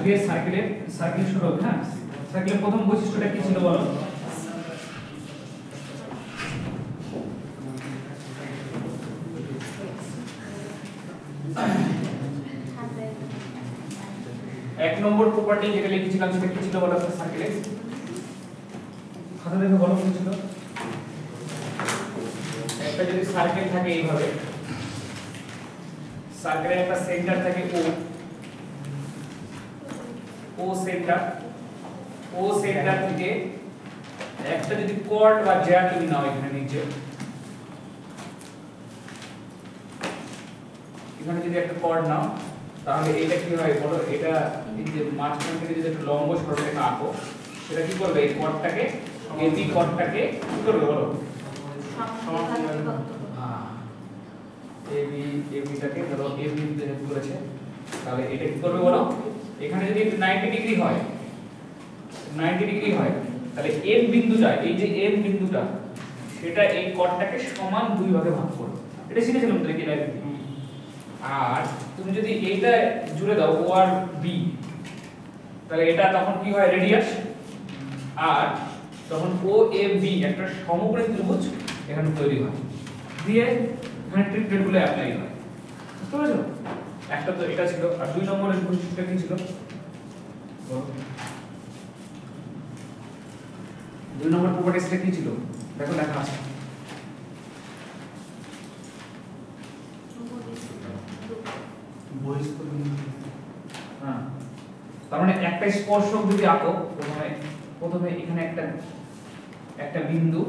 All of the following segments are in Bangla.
আসবে সার্কেলের শুরু হবে। হ্যাঁ, সার্কেলের প্রথম বৈশিষ্ট্যটা কি ছিল বলো? এক নম্বর প্রপার্টি যেটা লিখেছিলাম সেটা কি ছিল বলো সার্কেলে? খাতা দেখে বলো কি ছিল? একটা যদি সার্কেল থাকে এইভাবে, সার্কেলের একটা সেন্টার থাকে ও সেন্টার থেকে একটা যদি কর্ড বা জ্যা তুমি নাও এখানে নিচে, এখানে যদি একটা কর্ড নাও তাহলে এটা কি হয় বলো? এটা এই যে মাঝখান থেকে যদি একটা লম্ব সরলরেখা আঁকো, সেটা কি করবে? এই কর্ডটাকে, এবি কর্ডটাকে কি করবে বলো? এবিটাকে ধরো এবি যেহেতু করেছে, তাহলে এটা কি করবে বলো? এখানে যদি 90 ডিগ্রি হয়, 90 ডিগ্রি হয়, তাহলে এম বিন্দুটা, এই যে এম বিন্দুটা, সেটা এই কর্ডটাকে সমান দুই ভাগে ভাগ করবে। এটা শিখেছিলাম তো কি লাইব্রেরি। আর তুমি যদি এইটা জুড়ে দাও ও আর বি, তাহলে এটা তখন কি হয়? রেডিয়াস। আর তখন ও এ বি একটা সমকোণী ত্রিভুজ এখানে তৈরি হয়, দিয়ে এখানে ট্রিটমেন্টগুলো অ্যাপ্লাই হয়। বুঝতে পেরেছো? একটা তো এটা ছিল। আর দুই নম্বরের বৈশিষ্ট্যটা কি ছিল? দুই নম্বর প্রপার্টিসটা কি ছিল? দেখো লেখা আছে। হ্যাঁ, তার মানে একটা স্পর্শক যদি আঁকো, প্রথমে এখানে একটা বিন্দু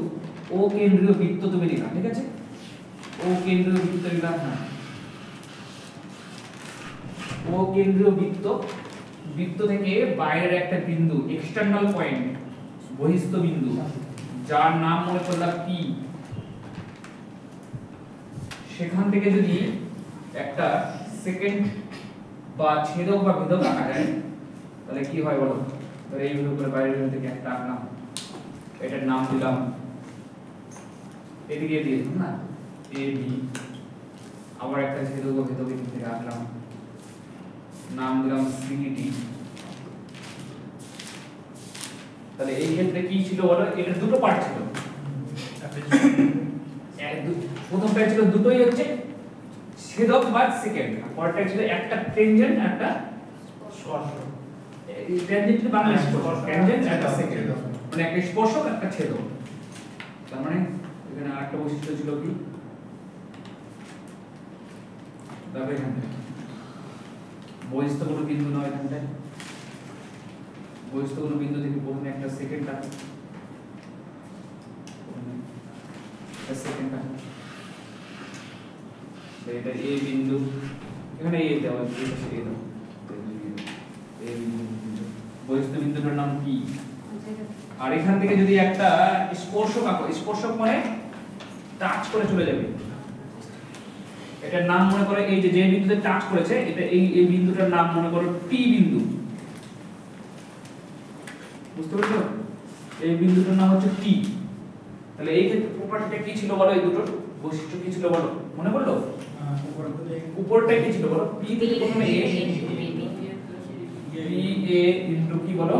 ও কেন্দ্রীয় বৃত্ত তুমি নিলাম, ঠিক আছে? ও কেন্দ্রীয় বৃত্ত নিলাম। হ্যাঁ, ও কেন্দ্রীয় বৃত্ত থেকে বাইরের একটা বিন্দু, এক্সটার্নাল পয়েন্ট, বহিস্থ বিন্দু, যার নাম মনে করলাম পি, সেখান থেকে যদি একটা সেকেন্ড বা ছেদক বা ভেদক আঁকা যায়, তাহলে কি হয় বলো? তাহলে এইভাবে করে বাইরের বিন্দু থেকে একটা আঁকলাম, এটার নাম দিলাম, এদিকে দিয়েছি না এ বি, আবার একটা ছেদক বা ভেদক এখান থেকে আঁকলাম, নাম দিলাম সিডি। তাহলে এই ক্ষেত্রে কি ছিল বলো? এটা দুটো পার্ট ছিল। প্রথমটা ছিল দুটোই হচ্ছে ছেদক বা সেকেন্ড, আর পরেরটা ছিল একটা টেনজেন্ট একটা স্পর্শক। এই টেনজেন্ট কি বাংলা স্পর্শক, টেনজেন্ট একটা সেকেন্ড, মানে একটা স্পর্শক একটা ছেদক। তার মানে এখানে আরেকটা বৈশিষ্ট্য ছিল কি? তবে এখানে বহিস্থ কোনো বিন্দু নয়, এখানটায় বহিস্থ কোনো বিন্দু থেকে প্রথমে একটা সেকেন্ড আছে, এটা এ বিন্দু, এখানে এ দেওয়া আছে, এটা সে দাও, এ বিন্দু, বহিস্থ বিন্দুটার নাম কি? আর এখান থেকে যদি একটা স্পর্শক আঁকো, স্পর্শক মানে টাচ করে চলে যাবে, এটার নাম মনে করো, এই যে বিন্দুতে টাচ করেছে, এটা এই বিন্দুটার নাম মনে করো টি বিন্দু। বুঝতে পেরেছো? এই বিন্দুটার নাম হচ্ছে টি। তাহলে এই ক্ষেত্রে প্রপার্টিটা কি ছিল বলো? এই দুটোর বৈশিষ্ট্য কি ছিল বলো? মনে পড়লো? উপরটা কি ছিল বলো? পি থেকে প্রথমে এ, পি এ ইনটু কি বলো?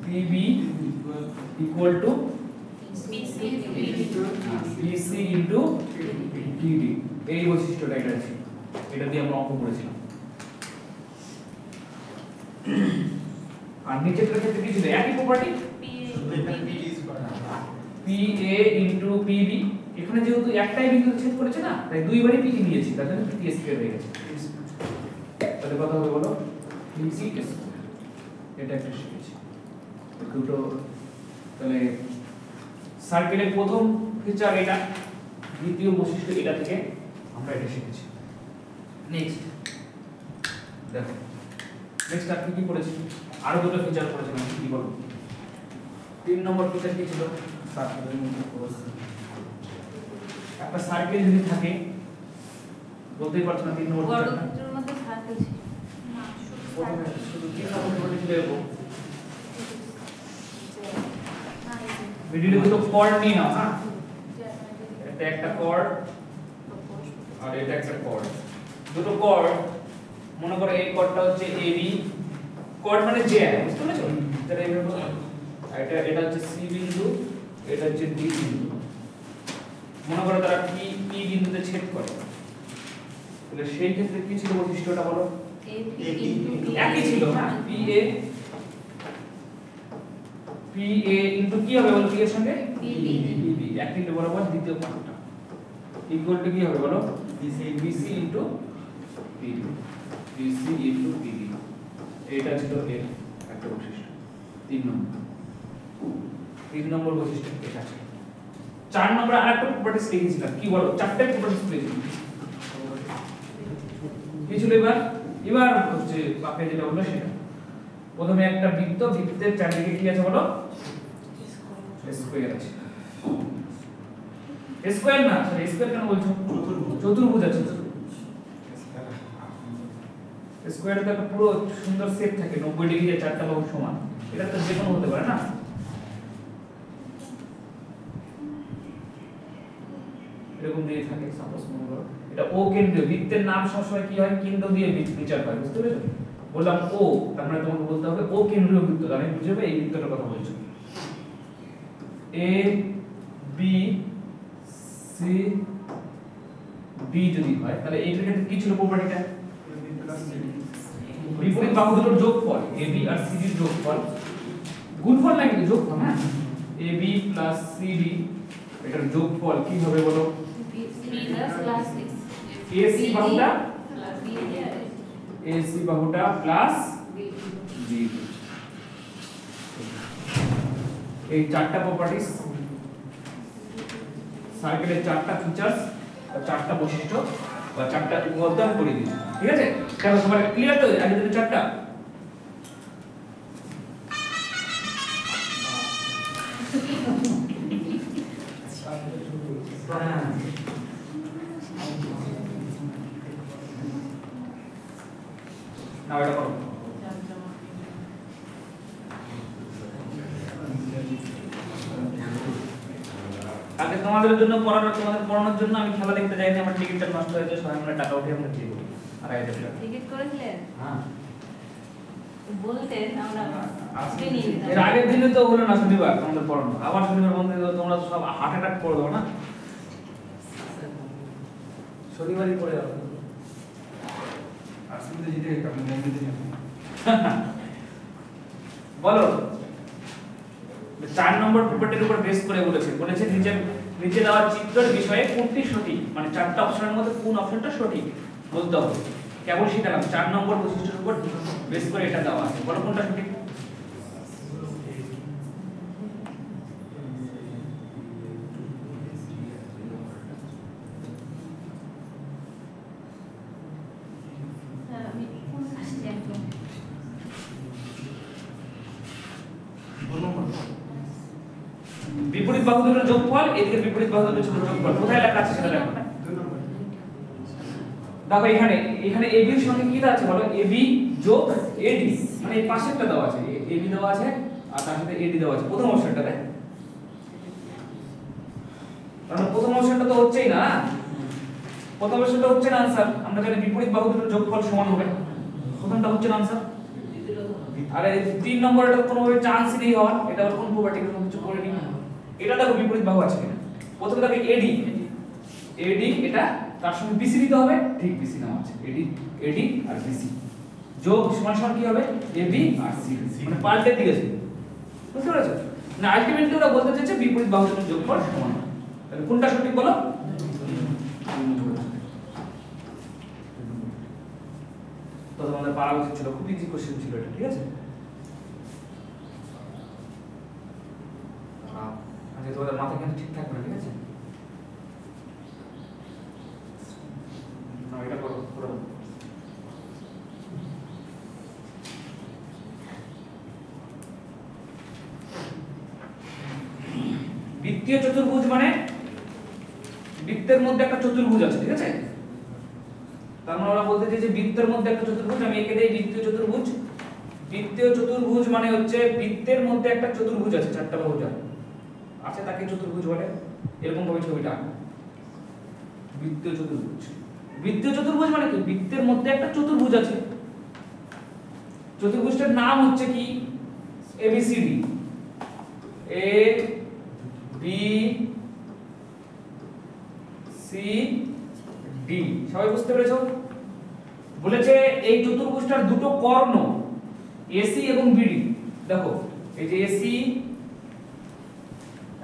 P B equal to P C into P D. এই বৈশিষ্ট্যটা এটা আছে, এটা দিয়ে আমরা অঙ্ক করেছিলাম। আর নিচেরটার ক্ষেত্রে কি ছিল? একই property, P A into P B. এখানে যেহেতু একটাই বিন্দু ছেদ করেছে না, তাই দুইবারই পি নিয়েছি, তার জন্য পি স্কয়ার হয়ে গেছে। তাহলে কত হবে বলো? P C square. এটা একটা শিখেছি দুটো। তাহলে সার্কেলের প্রথম ফিচার এটা, দ্বিতীয় বৈশিষ্ট্য এটা থেকে আমরা এটা শিখেছি। নেক্সট দেখো, নেক্সট আপনি কি করেছি? আরো দুটো ফিচার করেছিলাম, কি বলো? 3 নম্বর ফিচার কি ছিল? সার্কেলের মধ্যে প্রস্থ। একটা সার্কেল যদি থাকে, বলতেই পারছ না 3 নম্বর বর্গক্ষেত্রের মধ্যে সার্কেল ছিল না, শুধু 3 নম্বর প্রপার্টি ছিল। ভিডিওতে দুটো কর্ড নিয়ে নাও। হ্যাঁ, এটা একটা কর্ড আর এটা একটা কর্ড। দুটো কর্ড, মনে করো এই কর্ডটা হচ্ছে এবি কর্ড মানে যে বুঝতে পেরেছো? তাহলে এইভাবে এটা হচ্ছে সি বিন্দু, এটা হচ্ছে ডি বিন্দু। মনে করো তারা পি বিন্দুতে ছেদ করে, তাহলে সেই ক্ষেত্রে কি ছিল বৈশিষ্ট্যটা বলো? একই ছিল না, পি এ ইনটু কি হবে বলো? পি এর সঙ্গে পিবি, এক বিন্দু বরাবর দ্বিতীয় পাশটা ইকুয়াল টু কি হবে বলো? B C into P B, B C into P B. এটা ছিল এর একটা বৈশিষ্ট্য। 3 নম্বর বৈশিষ্ট্য এটা ছিল। 4 নম্বর আরেকটা প্রপার্টিস লিখেছিলাম, কি বলো? চারটে প্রপার্টিস লিখেছিলাম। কি ছিল এবার হচ্ছে বাকি যেটা হলো সেটা। প্রথমে একটা বৃত্ত, বৃত্তের চারদিকে কি আছে বলো? স্কয়ার আছে। স্কয়ার না, সরি স্কয়ার কেন বলছো? চতুর্ভুজ আছে। স্কয়ারে তো একটা পুরো সুন্দর শেপ থাকে, 90 ডিগ্রি এর চারটা বাহু সমান। এটা তো যে কোনো হতে পারে না? এরকম দিয়ে থাকে সাপোজ মনে করো এটা ও কেন্দ্রীয়। বৃত্তের নাম সবসময় কি হয়? কেন্দ্র দিয়ে বিচার হয়, বুঝতে পেরেছো? বললাম ও, তার মানে তোমাকে বলতে হবে ও কেন্দ্রীয় বৃত্ত। তাহলে বুঝবে এই বৃত্তটার কথা বলছো। এ বি সি ডি যদি হয় তাহলে এইটার ক্ষেত্রে কি ছিল প্রপার্টিটা? বিপরীত বাহু দুটোর যোগফল, এ বি আর সি ডির যোগফল। গুণফল না কিন্তু যোগফল, হ্যাঁ। A B plus C D এটার যোগফল কি হবে বলো? এসি বাহুটা এসি বাহুটা প্লাস বি। এই চারটা প্রপার্টিস, সার্কেলের চারটা ফিচারস বা চারটা বৈশিষ্ট্য বা চারটা উপাদান করে দিই, ঠিক আছে? কেন সবার ক্লিয়ার তো? আগে থেকে চারটা না, এটা করো। আগে তোমাদের জন্য তোমাদের পড়ানোর জন্য আমি খেলা দেখতে যাইনি, আমার টিকিটটা নষ্ট হয়েছে, সবাই মিলে টাকা উঠিয়ে আমরা দিয়ে দেবো। আর আইডিয়া টিকিট করেছিলেন? হ্যাঁ, বলতেন আমরা এর আগের দিনে তো হলো না শনিবার তোমাদের পড়ানো, আবার শনিবার বন্ধ হয়ে গেল, তোমরা তো সব হার্ট অ্যাটাক করে দাও না। শনিবারই পড়ে যাবে। আর শুনতে জিতে আপনি বন্ধুদের জন্য বলো 4 নম্বর প্রপার্টির উপর বেস করে বলেছে নিচে দেওয়া চিত্রের বিষয়ে কোনটি সঠিক, মানে চারটা অপশনের মধ্যে কোন অপশনটা সঠিক বলতে হবে। কেবল সেটা না, 4 নম্বর বৈশিষ্ট্যের উপর বেস করে এটা দেওয়া আছে, বলো কোনটা সঠিক? বিপরীত বাহু দুটোর যোগফল, এদিকে বিপরীত বাহু দুটোর যোগফল কোথায় লেখা আছে সেটা দেখো। দেখো এখানে AB এর সঙ্গে কি আছে বলো? AB যোগ AD, মানে এই পাশেরটা দেওয়া আছে, AB দেওয়া আছে আর তার সাথে AD দেওয়া আছে প্রথম অপশনটাতে। কারণ প্রথম অপশনটা তো হচ্ছেই না, প্রথম অপশনটা হচ্ছে না आंसर। আমরা জানি বিপরীত বাহু দুটোর যোগফল সমান হবে, প্রথমটা হচ্ছে না आंसर। আরে 3 নম্বরটা কোনোভাবে চান্স নেই হওয়ার, এটা আর কোন প্রপার্টি কোনো কিছু করে নি। এটা দেখো বিপরীত বাহু আছে কিনা। প্রথমে দেখো AD এটা তার সঙ্গে BC দিতে হবে, ঠিক BC নাম আছে, AD আর BC যোগ সমান কি হবে? AB আর C, মানে পাল্টে দিয়েছে, বুঝতে পেরেছো? না আলটিমেটলি ওরা বলতে চাইছে বিপরীত বাহু দুটোর যোগফল সমান। তাহলে কোনটা সঠিক বলো? তো তোমাদের পারা উচিত ছিল, খুব ইজি কোশ্চেন ছিল এটা, ঠিক আছে? আচ্ছা, তোমাদের মাথা কিন্তু ঠিক থাকবে, ঠিক আছে? না এটা করো পুরো। বৃত্তীয় চতুর্ভুজ মানে বৃত্তের মধ্যে একটা চতুর্ভুজ আছে, ঠিক আছে? তার মানে আমরা বলতে চাই যে বৃত্তের মধ্যে একটা চতুর্ভুজ, আমি এঁকে দেই বৃত্তীয় চতুর্ভুজ। বৃত্তীয় চতুর্ভুজ মানে হচ্ছে বৃত্তের মধ্যে একটা চতুর্ভুজ আছে, চারটা বাহু আছে, তাকে চতুর্ভুজ বলে। এরকম ভাবে ছবিটা আঁকো, বৃত্তীয় চতুর্ভুজ। বৃত্তীয় চতুর্ভুজ মানে কি? বৃত্তের মধ্যে একটা চতুর্ভুজ আছে, চতুর্ভুজটার নাম হচ্ছে কি ABCD, A B C D. সবাই বুঝতে পেরেছো? বলেছে এই চতুর্ভুজটার দুটো কর্ণ এসি এবং বিডি। দেখো এই যে এসি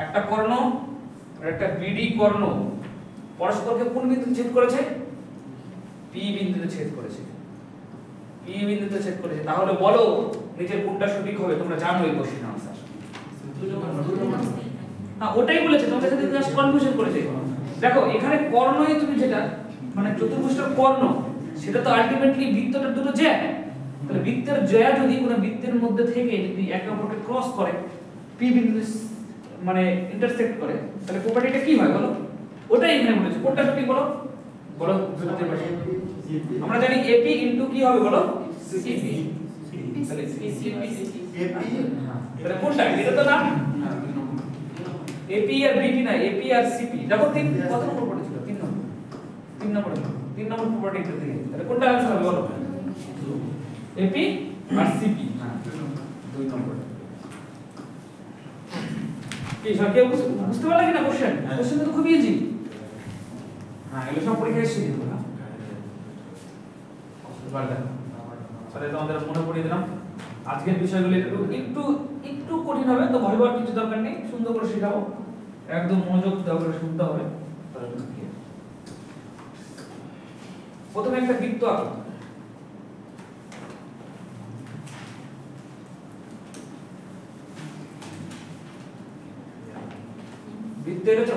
একটা কর্ণ আর একটা বিডি কর্ণ পরস্পরকে কোন বিন্দুতে ছেদ করেছে? পি বিন্দুতে ছেদ করেছে। পি বিন্দুতে ছেদ করেছে। তাহলে বলো নিচের কোনটা সঠিক হবে? তোমরা জানো এই কোশ্চেন আনসার। হ্যাঁ ওটাই বলেছে, তোমাদের সাথে জাস্ট কনফিউশন করেছে। দেখো এখানে কর্ণই তুমি যেটা মানে চতুর্ভুজটার কর্ণ সেটা তো আলটিমেটলি বৃত্তটার দুটো জ্যা। তাহলে বৃত্তের জ্যা যদি কোনো বৃত্তের মধ্যে থেকে যদি একে অপরকে ক্রস করে পি বিন্দু মানে ইন্টারসেক্ট করে তাহলে প্রপার্টিটা কি হয় বলো? ওটাই এখানে বলেছে। কোনটা সঠিক বলো? বলো বুঝতে পারছি। আমরা জানি এপি ইনটু কি হবে বলো? সিপি। তাহলে সিপি এপি তাহলে কোনটা? এটা তো না এপি আর বিপি না, এপি আর সিপি। দেখো তিন কত নম্বর পড়েছিল? 3 নম্বর। 3 নম্বর 3 নম্বর প্রপার্টি এটা থেকে। তাহলে কোনটা आंसर হবে বলো? এপি আর সিপি। হ্যাঁ 2 নম্বর। কি সব কেউ বুঝতে পারলে কিনা কোশ্চেন? কোশ্চেন তো খুব ইজি। হ্যাঁ এগুলো সব পরীক্ষায় শিখে দেবো না। এবার দেখো তাহলে তোমাদের মনে পড়িয়ে দিলাম আজকের বিষয়গুলো একটু একটু কঠিন হবে, তো ভয় পাওয়ার কিছু দরকার নেই। সুন্দর করে শেখাবো, একদম মনোযোগ দেওয়া করে শুনতে হবে। প্রথমে একটা বৃত্ত আঁকো। বৃত্ত এঁকেছো?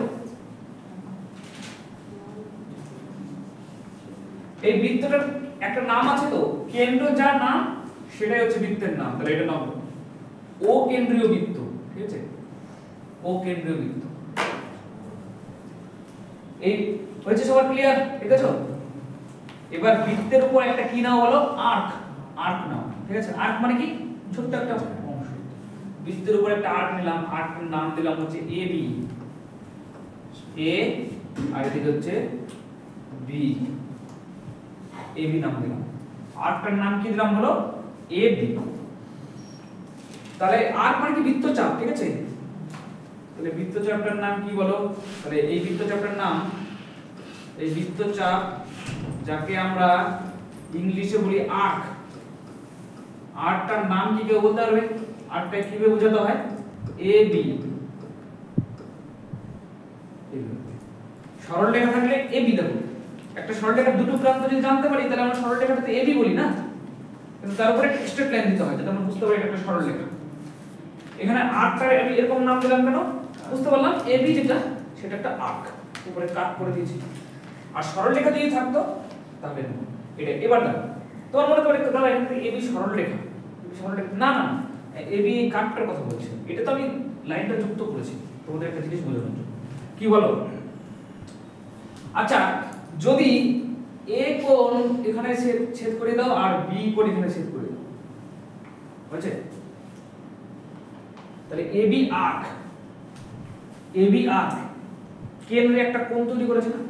এই বৃত্তটার একটা নাম আছে তো, কেন্দ্র যার নাম সেটাই হচ্ছে বৃত্তের নাম। তাহলে এটা নাম ও কেন্দ্রীয় বৃত্ত। ঠিক আছে, ও কেন্দ্রীয় বৃত্ত। এই হয়েছে সবার ক্লিয়ার? ঠিক আছে। এবার বৃত্তের উপর একটা কি নাও বলো? আর্ক। আর্ক নাও। ঠিক আছে, আর্ক মানে কি? ছোট্ট একটা অংশ। বৃত্তের উপর একটা আর্ক নিলাম, আর্কের নাম দিলাম হচ্ছে এ বি। এ আর এদিকে হচ্ছে বি, এ বি নাম দিলাম। আর্কটার নাম কি দিলাম বলো? A B. তাহলে আর্ক মানে কি? বৃত্তচাপ। ঠিক আছে, তাহলে বৃত্তচাপটার নাম কি বলো? তাহলে এই বৃত্তচাপটার নাম, এই বৃত্তচাপ যাকে আমরা ইংলিশে বলি আর্ক, আর্কটার নাম কি কেউ বলতে পারবে? আর্কটা কিভাবে বোঝাতে হয়? A B. সরলরেখা থাকলে এ বি। দেখো একটা সরলরেখার দুটো প্রান্ত যদি জানতে পারি তাহলে আমরা সরলরেখাটাতে এ বি বলি না, কিন্তু তার উপরে একটা স্ট্রেট লাইন দিতে হয় যাতে আমরা বুঝতে পারি এটা একটা সরলরেখা। এখানে আর্কটার আমি এরকম নাম দিলাম কেন? বুঝতে পারলাম এ বি যেটা সেটা একটা আর্ক, উপরে কাট করে দিয়েছি। আর সরলরেখা যদি থাকতো তাহলে এটা। এবার দেখো তোমার মনে করে দাদা এখানে এ বি সরলরেখা, সরলরেখা না না এ বি কাটটার কথা বলছি। এটা তো আমি লাইনটা যুক্ত করেছি তোমাদের একটা জিনিস বোঝানোর জন্য। কি বলো? আচ্ছা যদি এ কোণ এখানে ছেদ করে দাও আর বি কোণ এখানে ছেদ করে দাও, বুঝছে? তাহলে A B arc, A B arc কেন্দ্রে একটা কোণ তৈরি করেছে না?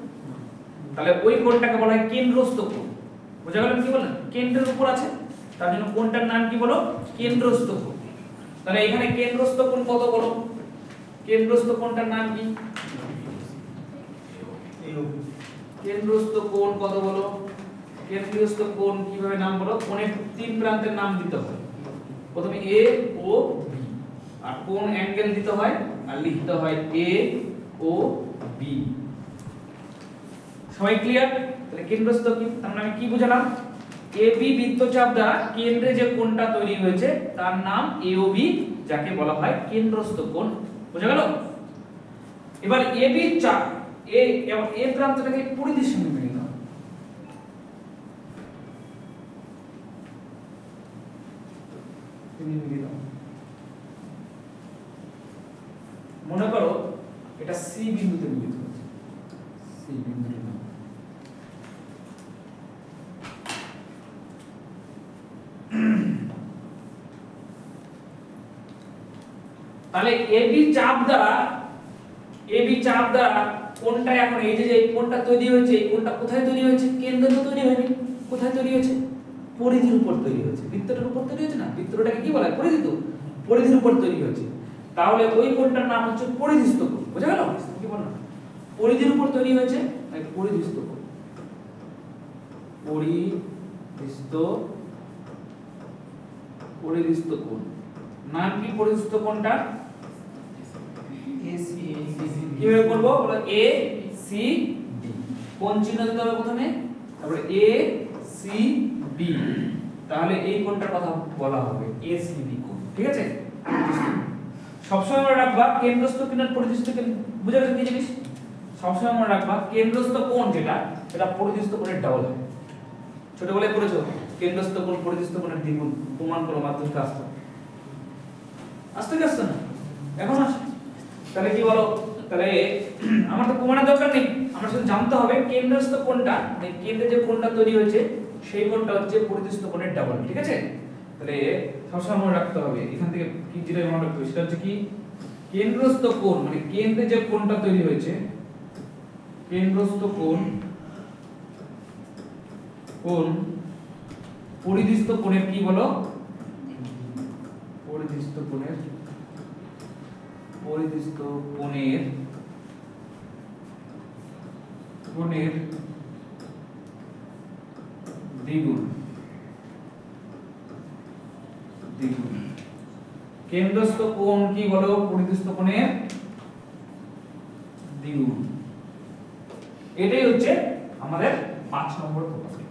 তাহলে ওই কোণটাকে বলা হয় কেন্দ্রস্থ কোণ। বুঝা গেল কি বললাম? কেন্দ্রের উপর আছে তার জন্য কোণটার নাম কি বলো? কেন্দ্রস্থ কোণ। তাহলে এখানে কেন্দ্রস্থ কোণ কত বলো? কেন্দ্রস্থ কোণটার নাম কি? কেন্দ্রস্থ কোণ কত বলো? কেন্দ্রস্থ কোণ কিভাবে নাম বলো? কোণের তিন প্রান্তের নাম দিতে হয়। প্রথমে এ ও বি, আর কোণ অ্যাঙ্গেল দিতে হয় আর লিখতে হয় এ ও বি। সবাই ক্লিয়ার? তাহলে কেন্দ্রস্থ কি? তার মানে আমি কি বুঝালাম? এ বি বৃত্তচাপ দ্বারা কেন্দ্রে যে কোণটা তৈরি হয়েছে তার নাম এ ও বি, যাকে বলা হয় কেন্দ্রস্থ কোণ। বুঝা গেল? এবার এ বি চাপ এ এবং এ প্রান্তটাকে পরিধির সঙ্গে মিলিয়ে দাও। মিলিয়ে দাও। মনে করো এটা সি বিন্দুতে মিলিত হচ্ছে। সি বিন্দুতে নাও। তাহলে এবি চাপ দ্বারা কোণটা এখন এই যে কোণটা তৈরি হয়েছে, এই কোণটা কোথায় তৈরি হয়েছে? কেন্দ্রে তো তৈরি হয়নি। কোথায় তৈরি হয়েছে? পরিধির উপর তৈরি হয়েছে, বৃত্তটার উপর তৈরি হয়েছে না, বৃত্তটাকে কি বলা হয়? পরিধি। তো পরিধির উপর তৈরি হয়েছে, তাহলে ওই কোণটার নাম হচ্ছে পরিধিস্থ কোণ। বুঝা গেল? কি বললাম? পরিধির উপর তৈরি হয়েছে, তাই পরিধিস্থ কোণ। পরিধিস্থ কোণ নাম কি? পরিধিস্থ কোণটা কিভাবে করবো? বলো এ সি ডি, কোণ চিহ্ন দিতে হবে প্রথমে, তারপরে এ সি ডি, তাহলে এই কোণটার কথা বলা হবে এ সি ডি কোণ। ঠিক আছে? সবসময় মনে রাখবা কেন্দ্রস্থ কোণ আর পরিধিস্থ কোণ, বুঝা গেছে কি জিনিস? সবসময় মনে রাখবা কেন্দ্রস্থ কোণ যেটা, সেটা পরিধিস্থ কোণের ডাবল হয়। ছোটবেলায় পড়েছো কেন্দ্রস্থ কোণ পরিধিস্থ কোণের দ্বিগুণ, প্রমাণ করো মাধ্যমিক আসতো। আসতে কি আসতো না? এখন আসে। তাহলে কি বলো? তাহলে আমার তো প্রমাণের দরকার নেই, আমার শুধু জানতে হবে কেন্দ্রস্থ কোণটা, মানে কেন্দ্রে যে কোণটা তৈরি হয়েছে সেই কোণটা হচ্ছে পরিধিস্থ কোণের ডাবল। ঠিক আছে? তাহলে সবসময় মনে রাখতে হবে, এখান থেকে কি যেটা মনে রাখতে হবে সেটা হচ্ছে কি, কেন্দ্রস্থ কোণ মানে কেন্দ্রে যে কোণটা তৈরি হয়েছে, কেন্দ্রস্থ কোণ পরিধিস্থ কোণের কি বলো? পরিধিস্থ কোণের দ্বিগুণ। কেন্দ্রস্থ কোণ কি বলো? পরিধিস্থ কোণের দ্বিগুণ। এটাই হচ্ছে আমাদের 5 নম্বর প্রপার্টি।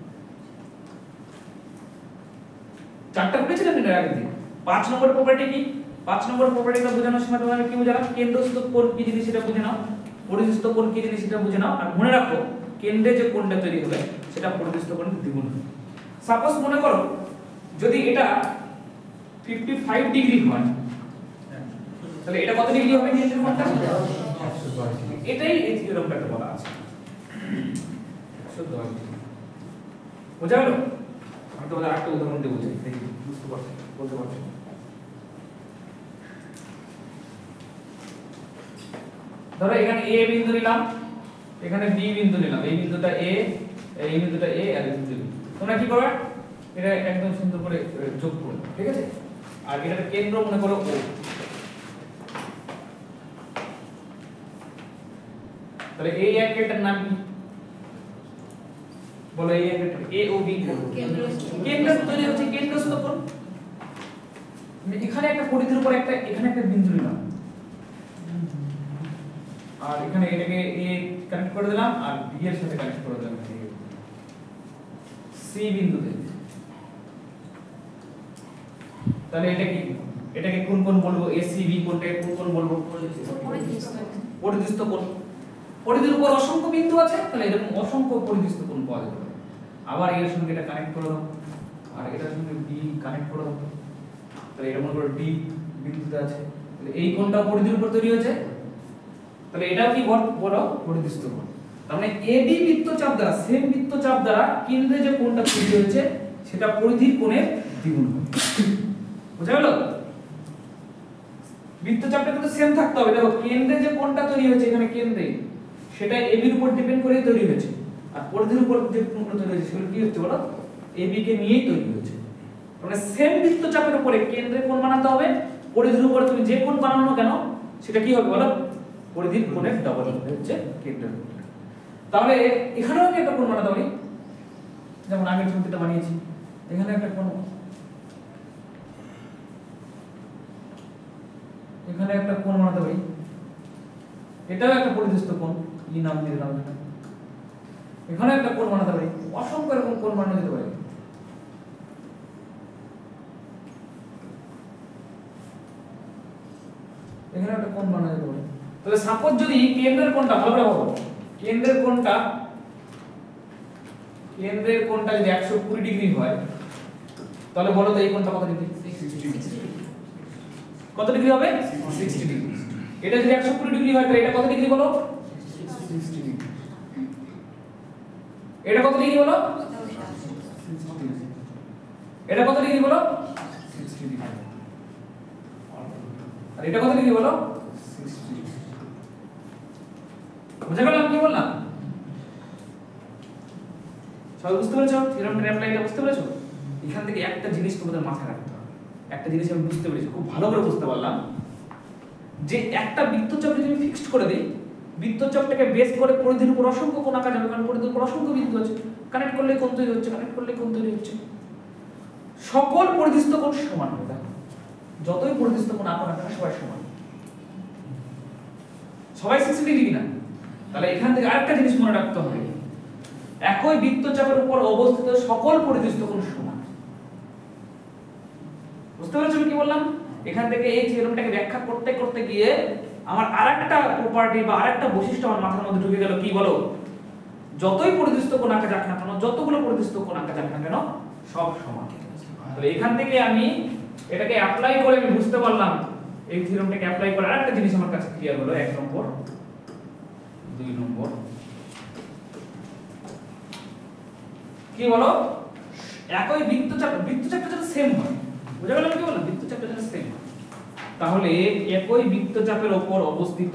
চারটা পড়েছিলাম এর আগে দিন। 5 নম্বর প্রপার্টি কি? 5 নম্বর প্রপার্টিটা বোঝানোর সময় তোমাকে কি বোঝালাম? কেন্দ্রস্থ কোণ কি জিনিস সেটা বুঝে নাও, পরিধিস্থ কোণ কি জিনিস সেটা বুঝে নাও, আর মনে রাখো কেন্দ্রে যে কোণটা তৈরি হবে সেটা পরিধিস্থ কোণের দ্বিগুণ হবে। সাপোজ মনে করো যদি এটা 55 ডিগ্রি হয়, তাহলে এটা কত ডিগ্রি হবে কেন্দ্রের কোণটা? 110 ডিগ্রি। এটাই এই থিওরেমটাতে বলা আছে 110 ডিগ্রি। বুঝা গেল? আমি তোমাদের আরেকটা উদাহরণ দিয়ে বুঝাই, দেখি বুঝতে পারছো, বলতে পারছো। ধরো এখানে A বিন্দু নিলাম, এখানে B বিন্দু নিলাম, এই বিন্দুটা A, এই বিন্দুটা A আর এই বিন্দু B। তোমরা কি করবে? এটা একদম সুন্দর করে যোগ করবে। ঠিক আছে? আর এটার কেন্দ্র মনে করো O। তাহলে এই অ্যাঙ্গেলটার নাম কি? বলো এই অ্যাঙ্গেলটা AOB কোণ। কেন্দ্র তৈরি হচ্ছে কেন্দ্রস্থ কোণ। এখানে একটা পরিধির উপর একটা, এখানে একটা বিন্দু নিলাম, আর এখানে এটাকে A কানেক্ট করে দিলাম আর B এর সাথে কানেক্ট করে দিলাম C বিন্দুতে। তাহলে এটা কি? এটাকে কোন কোণ বলবো? ACB কোণটাকে কোন কোণ বলবো? পরিধিস্থ কোণ। পরিধির উপর অসংখ্য বিন্দু আছে, তাহলে এরকম অসংখ্য পরিধিস্থ কোণ পাওয়া যাবে। আবার এর সঙ্গে এটা কানেক্ট করে দাও, আর এটার সঙ্গে B কানেক্ট করে দাও, তাহলে এটা মনে করো D বিন্দুতে আছে, তাহলে এই কোণটা পরিধির উপর তৈরি হয়েছে, তাহলে এটাও কি বড় পরিধিস্থ কোণ। তার মানে AB বৃত্তচাপ দ্বারা, সেম বৃত্তচাপ দ্বারা কেন্দ্রে যে কোণটা তৈরি হয়েছে সেটা পরিধির কোণের দ্বিগুণ হবে। বুঝা গেল? বৃত্তচাপটা কিন্তু সেম থাকতে হবে। দেখো কেন্দ্রে যে কোণটা তৈরি হয়েছে এখানে কেন্দ্রে, সেটা AB এর উপর ডিপেন্ড করে তৈরি হয়েছে, আর পরিধির উপর যে কোণটা তৈরি হয়েছে সেগুলো কি হচ্ছে বলো? AB কে নিয়েই তৈরি হয়েছে। মানে সেম বৃত্তচাপের উপরে কেন্দ্রে কোণ বানাতে হবে, পরিধির উপরে তুমি যে কোণ বানানো কেন সেটা কি হবে বলো? পরিধির কোণের ডাবল হচ্ছে কেন্দ্রের কোণ। তাহলে এখানেও আমি একটা কোণ বানাতে পারি, যেমন আগের ছবিটা বানিয়েছি, এখানে একটা কোণ, এখানে একটা কোণ বানাতে পারি, এটাও একটা পরিধিস্থ কোণ, ই নাম দিয়ে দিলাম এখানে। এখানে একটা কোণ বানাতে পারি, অসংখ্য এরকম কোণ বানানো যেতে পারে। এখানে একটা কোণ বানানো যেতে পারে। তাহলে সাপোজ যদি কেন্দ্রের কোণটা, ভালো করে ভাবো, কেন্দ্রের কোণটা যদি 120 ডিগ্রি হয়, তাহলে বলো তো এই কোণটা কত ডিগ্রি? 60 ডিগ্রি। কত ডিগ্রি হবে? 60 ডিগ্রি। এটা যদি 120 ডিগ্রি হয় তাহলে এটা কত ডিগ্রি বলো? 60 ডিগ্রি। এটা কত ডিগ্রি বলো? 60 ডিগ্রি। এটা কত ডিগ্রি বলো? 60 ডিগ্রি। আর এটা কত ডিগ্রি বলো? 60 ডিগ্রি। বুঝা গেল আমি কি বললাম? সবাই বুঝতে পেরেছো? থিওরেম ট্র্যাপ লাইনটা বুঝতে পেরেছো? এখান থেকে একটা জিনিস তোমাদের মাথায় রাখতে হবে, একটা জিনিস আমি বুঝতে পেরেছি, খুব ভালো করে বুঝতে পারলাম যে একটা বৃত্তচাপ যদি আমি ফিক্সড করে দিই, বৃত্তচাপটাকে বেস করে পরিধির উপর অসংখ্য কোণ আঁকা যাবে, কারণ পরিধির উপর অসংখ্য বিন্দু আছে, কানেক্ট করলে কোণ তৈরি হচ্ছে, কানেক্ট করলে কোণ তৈরি হচ্ছে, সকল পরিধিস্থ কোণ সমান হবে। দেখো যতই পরিধিস্থ কোণ আঁকা না কেন সবাই সমান, সবাই 60 ডিগ্রি না। তাহলে এখান থেকে আরেকটা জিনিস মনে রাখতে হবে, একই বৃত্তচাপের উপর অবস্থিত সকল পরিধিস্থ কোণ সমান। বুঝতে পেরেছো আমি কি বললাম? এখান থেকে এই থিওরেমটাকে ব্যাখ্যা করতে করতে গিয়ে আমার আরেকটা প্রপার্টি বা আরেকটা বৈশিষ্ট্য আমার মাথার মধ্যে ঢুকে গেল, কি বলো? যতই পরিধিস্থ কোণ আঁকা যাক না কেন, যতগুলো পরিধিস্থ কোণ আঁকা যাক না কেন, সব সমান। তাহলে এখান থেকে আমি এটাকে অ্যাপ্লাই করে আমি বুঝতে পারলাম, এই থিওরেমটাকে অ্যাপ্লাই করে আরেকটা জিনিস আমার কাছে ক্লিয়ার হলো। 1 নম্বর, 2 নম্বর, কি বলো? একই বৃত্তচাপটা যেন সেম হয়, বুঝা গেল কি বললাম? বৃত্তচাপটা যেন সেম হয়। তাহলে একই বৃত্তচাপের উপর অবস্থিত,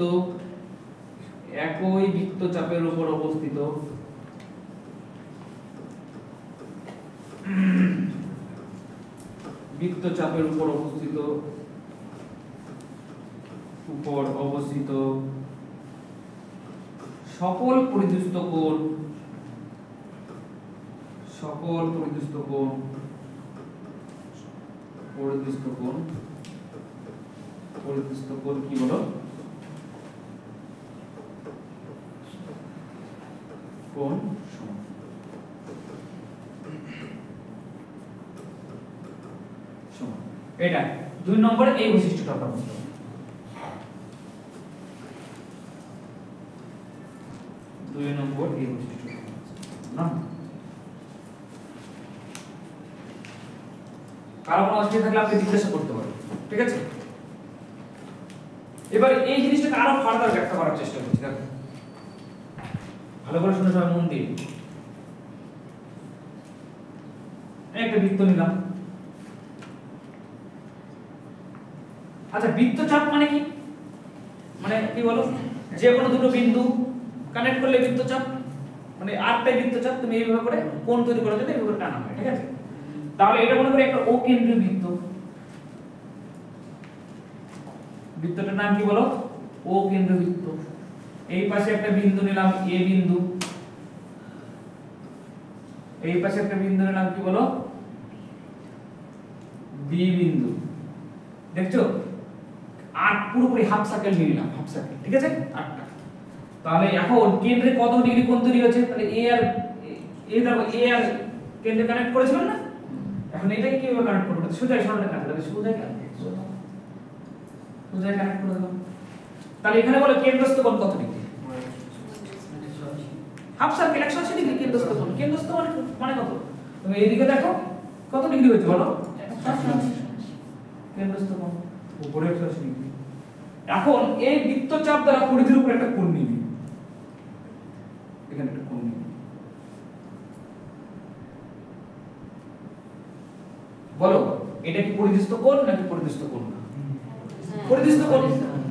একই বৃত্তচাপের উপর অবস্থিত বৃত্তচাপের উপর অবস্থিত সকল পরিধিস্থ কোণ, সকল পরিধিস্থ কোণ কি বলো? কোণ সমান। এটা 2 নম্বরে এই বৈশিষ্ট্যটা আমরা বুঝতে হবে। 2 নম্বর এই বৈশিষ্ট্যটা না, কারো কোনো অসুবিধা থাকলে আপনি জিজ্ঞাসা করতে পারেন, ঠিক আছে? এবার এই জিনিসটাকে আরো ফার্দার ব্যাখ্যা করার চেষ্টা করছি। দেখো ভালো করে শুনে সবাই মন দিয়ে, একটা বৃত্ত নিলাম। আচ্ছা বৃত্তচাপ মানে কি? মানে কি বলো? যে কোনো দুটো বিন্দু কানেক্ট করলে বৃত্তচাপ, মানে আটটাই বৃত্তচাপ তুমি এইভাবে করে কোণ তৈরি করার জন্য এইভাবে টানা হয়, ঠিক আছে? তাহলে এটা মনে করে একটা ও কেন্দ্রীয় বৃত্ত, বৃত্তটার নাম কি বলো? ও কেন্দ্রীয় বৃত্ত। এই পাশে একটা বিন্দু নিলাম এ বিন্দু, এই পাশে একটা বিন্দু নিলাম কি বলো? বি বিন্দু। দেখছো আর পুরোপুরি হাফ সার্কেল নিয়ে নিলাম, হাফ সার্কেল, ঠিক আছে? 8টা। তাহলে এখন কেন্দ্রে কত ডিগ্রি কোণ তৈরি হচ্ছে? তাহলে এ আর কেন্দ্রে কানেক্ট করেছিলাম না? এখন এটাকে কিভাবে কানেক্ট করব? সোজা সরলরেখা কাটতে হবে, সোজা কানেক্ট করে দিলাম। তাহলে এখানে বলে কেন্দ্রস্থ কোণ কত ডিগ্রি? হাফ সার্কেল 180 ডিগ্রি কেন্দ্রস্থ কোণ। কেন্দ্রস্থ মানে কত? তুমি এইদিকে দেখো কত ডিগ্রি হচ্ছে বলো? 180 কেন্দ্রস্থ কোণ উপরে 180 ডিগ্রি। এখন এই বৃত্তচাপ দ্বারা পরিধির উপর একটা কোণ নিবি, এখানে একটা কোণ নিবি, বলো এটা কি পরিধিস্থ কোণ নাকি পরিধিস্থ কোণ না? পরিধিস্থ কোণ।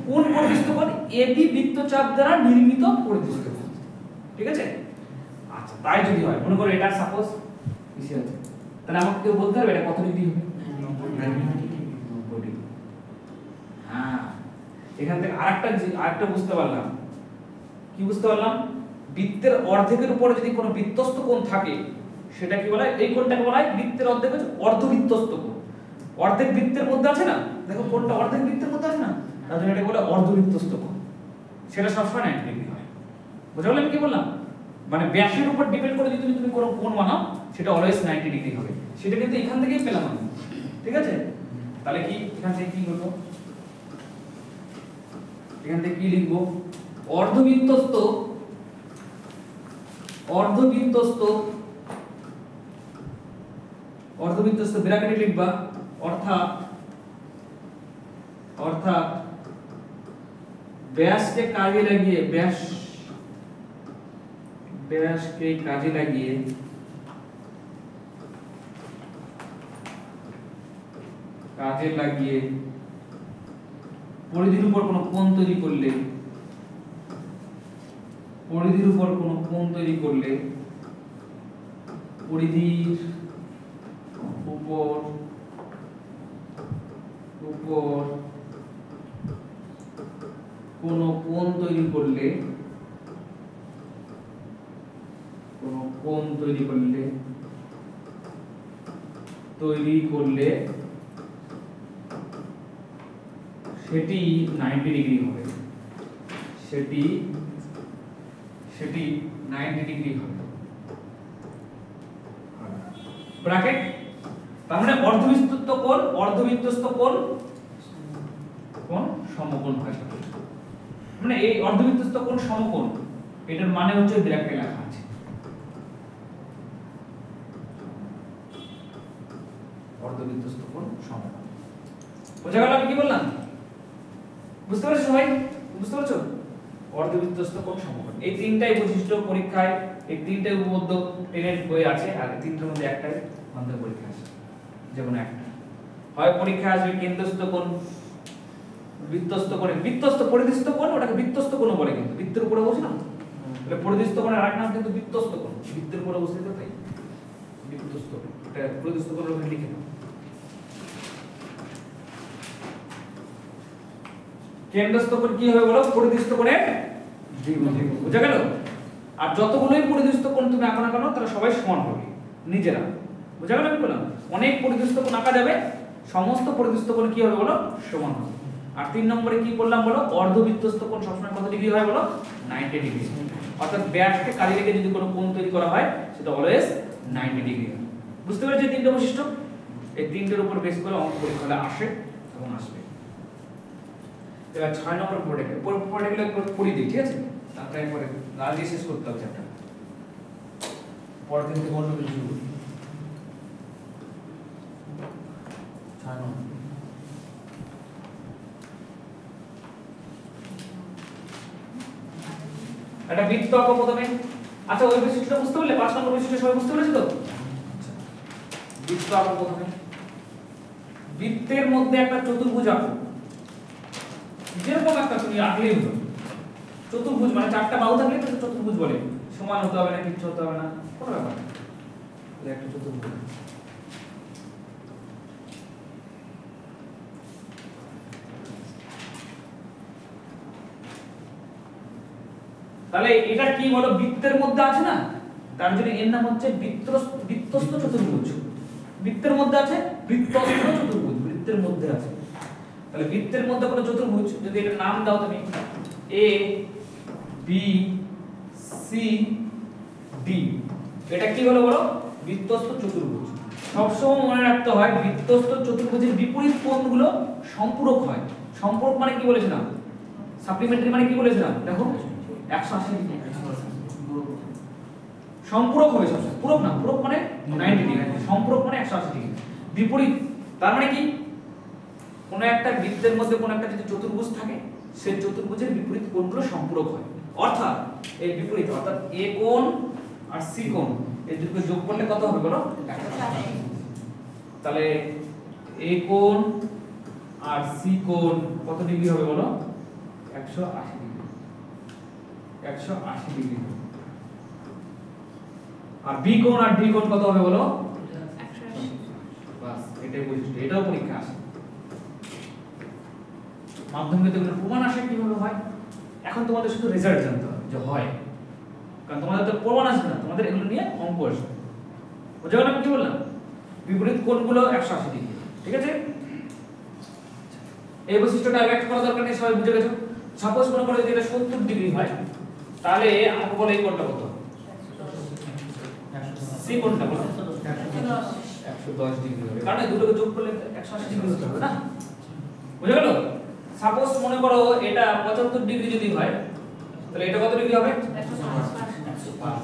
কোন পরিধিস্থ কোণ? এবি বৃত্তচাপ দ্বারা নির্মিত পরিধিস্থ কোণ, ঠিক আছে? আচ্ছা তাই যদি হয়, মনে করো এটা সাপোজ কিসে আছে, তাহলে আমাকে কেউ বলতে হবে এটা কত ডিগ্রি হবে? 90 ডিগ্রি। হ্যাঁ এখান থেকে আরেকটা বুঝতে পারলাম। কি বুঝতে পারলাম? বৃত্তের অর্ধেকের উপরে যদি কোনো বৃত্তস্থ কোণ থাকে সেটা কি বলা হয়? এই কোণটাকে বলা হয় বৃত্তের অর্ধেক হচ্ছে অর্ধবৃত্তস্থ কোণ। অর্ধেক বৃত্তের মধ্যে আছে না, দেখো কোণটা অর্ধেক বৃত্তের মধ্যে আছে না, তার জন্য এটাকে বলে অর্ধবৃত্তস্থ কোণ। সেটা সবসময় 90 ডিগ্রি হয়। বুঝা গেল আমি কি বললাম? মানে ব্যাসের উপর ডিপেন্ড করে যদি তুমি কোনো কোণ বানাও সেটা অলওয়েজ 90 ডিগ্রি হবে। সেটা কিন্তু এখান থেকেই পেলাম আমি, ঠিক আছে? তাহলে কি এখান থেকে কি করব? এখান থেকে কি লিখবো? অর্ধবৃত্তস্থ ব্র্যাকেটে লিখবা অর্থাৎ ব্যাসকে কাজে লাগিয়ে পরিধির উপর কোনো কোণ তৈরি করলে পরিধির উপর উপর উপর কোন কোণ তৈরি করলে সেটি 90 ডিগ্রি হবে, সেটি 90 ডিগ্রি হবে। ব্র্যাকেট, তার মানে অর্ধবৃত্তস্থ কোণ সমকোণ হয়। মানে এই অর্ধবৃত্তস্থ কোণ সমকোণ, এটার মানে হচ্ছে ব্র্যাকেটে লেখা আছে। অর্ধবৃত্তস্থ কোণ সমকোণ। বোঝা গেল আমি কি বললাম? বুঝতে পারছো সবাই? বুঝতে পারছো? অর্ধবৃত্তস্থ কোণ সমকোণ, এই তিনটাই বৈশিষ্ট্য পরীক্ষায়, এই তিনটাই উপপাদ্য 10 এর বই আছে, আর তিনটার মধ্যে একটাই আমাদের পরীক্ষা আসে, যেমন একটা হয় পরীক্ষা আসবে কেন্দ্রস্থ কোণ, বৃত্তস্থ কোণে, বৃত্তস্থ পরিধিস্থ কোণ, ওটাকে বৃত্তস্থ কোণ বলে, কিন্তু বৃত্তের উপরে বসে না, তাহলে পরিধিস্থ কোণের আরেক নাম কিন্তু বৃত্তস্থ কোণ, বৃত্তের উপরে বসে তো তাই বৃত্তস্থ, এটা পরিধিস্থ কোণের উপরে লিখে নাও। কেন্দ্রস্থ কোণ কি হবে বলো? পরিধিস্থ কোণের দ্বিগুণ। বুঝা গেল? আর যতগুলোই পরিধিস্থ কোণ তুমি আঁকো না কেন, তারা সবাই সমান হবে নিজেরা। বুঝা গেল আমি বললাম? অনেক পরিধিস্থ কোণ আঁকা যাবে, সমস্ত পরিধিস্থ কোণ কি হবে বলো? সমান হবে। আর 3 নম্বরে কি বললাম বলো? অর্ধবৃত্তস্থ কোণ সবসময় কত ডিগ্রি হয় বলো? 90 ডিগ্রি। অর্থাৎ ব্যাসকে কালি রেখে যদি কোনো কোণ তৈরি করা হয়, সেটা অলওয়েজ 90 ডিগ্রি হয়। বুঝতে পেরেছো তিনটে বৈশিষ্ট্য? এই তিনটের উপর বেস করে অঙ্ক পরীক্ষায় আসে এবং আসবে। এবার 6 নম্বর পড়ে পড়ি দিই, ঠিক আছে? তারপরে একবারে গাল দিয়ে শেষ করতে হবে চ্যাপ্টার, পরের দিন থেকে অন্য কিছু শুরু করি। 6 নম্বর একটা বৃত্ত আঁকো প্রথমে। আচ্ছা ওই বৈশিষ্ট্যটা বুঝতে পারলে? 5 নম্বর বৈশিষ্ট্য সবাই বুঝতে পেরেছো তো? বৃত্ত আঁকো প্রথমে। বৃত্তের মধ্যে একটা চতুর্ভুজ আঁকো, যেরকম একটা তুমি আঁকলেই হলো। চতুর্ভুজ মানে 4টা বাহু থাকলে তো চতুর্ভুজ বলে, সমান হতে হবে না, কিছু হতে হবে না, কোনো ব্যাপার না, একটা চতুর্ভুজ। তাহলে এটা কি বলো? বৃত্তের মধ্যে আছে না, তার জন্য এর নাম হচ্ছে বৃত্তস্থ চতুর্ভুজ। বৃত্তের মধ্যে আছে, বৃত্তস্থ চতুর্ভুজ, বৃত্তের মধ্যে আছে। তাহলে বৃত্তের মধ্যে কোনো চতুর্ভুজ যদি এটার নাম দাও তুমি এ বি সি ডি, এটা কি হলো বলো? বৃত্তস্থ চতুর্ভুজ। সবসময় মনে রাখতে হয় বৃত্তস্থ চতুর্ভুজের বিপরীত কোণগুলো সম্পূরক হয়। সম্পূরক মানে কি বলেছিলাম? সাপ্লিমেন্টারি মানে কি বলেছিলাম? দেখো 180 ডিগ্রি সম্পূরক হবে সবসময়, পূরক না। পূরক মানে 90 ডিগ্রি, সম্পূরক মানে 180 ডিগ্রি। বিপরীত তার মানে কি? কোন একটা বৃত্তের মধ্যে কোন একটা যদি চতুর্ভুজ থাকে, সেই চতুর্ভুজের বিপরীত কোণগুলো সম্পূরক হয়। অর্থাৎ এই বিপরীত, অর্থাৎ এ কোণ আর সি কোণ, এই দুটোকে যোগ করলে কত হবে বলো? 180। তাহলে এ কোণ আর সি কোণ কত ডিগ্রি হবে বলো? 180 ডিগ্রি। 180 ডিগ্রি। আর বি কোণ আর ডি কোণ কত হবে বলো? 180। বাস, এটাই বৈশিষ্ট্য। এটাও পরীক্ষা আসে, মাধ্যমিকে এগুলো প্রমাণ আসে কিভাবে হয়। এখন তোমাদের শুধু রেজাল্ট জানতে হবে যে হয়, কারণ তোমাদের তো প্রমাণ আসবে না, তোমাদের এগুলো নিয়ে অঙ্ক আসবে। বুঝা গেল আমি কি বললাম? বিপরীত কোণগুলো 180 ডিগ্রি, ঠিক আছে? এই বৈশিষ্ট্যটা ব্যক্ত করা দরকার নেই, সবাই বুঝে গেছো। সাপোজ মনে করো যদি এটা 70 ডিগ্রি হয়, তাহলে আমাকে বলো এই কোণটা কত? সি কোণটা বলো 110 ডিগ্রি হবে, কারণ এই দুটোকে যোগ করলে 180 ডিগ্রি হতে হবে না। বুঝা গেল? সাপোজ মনে করো এটা 75 ডিগ্রি যদি হয়, তাহলে এটা কত ডিগ্রি হবে? 105।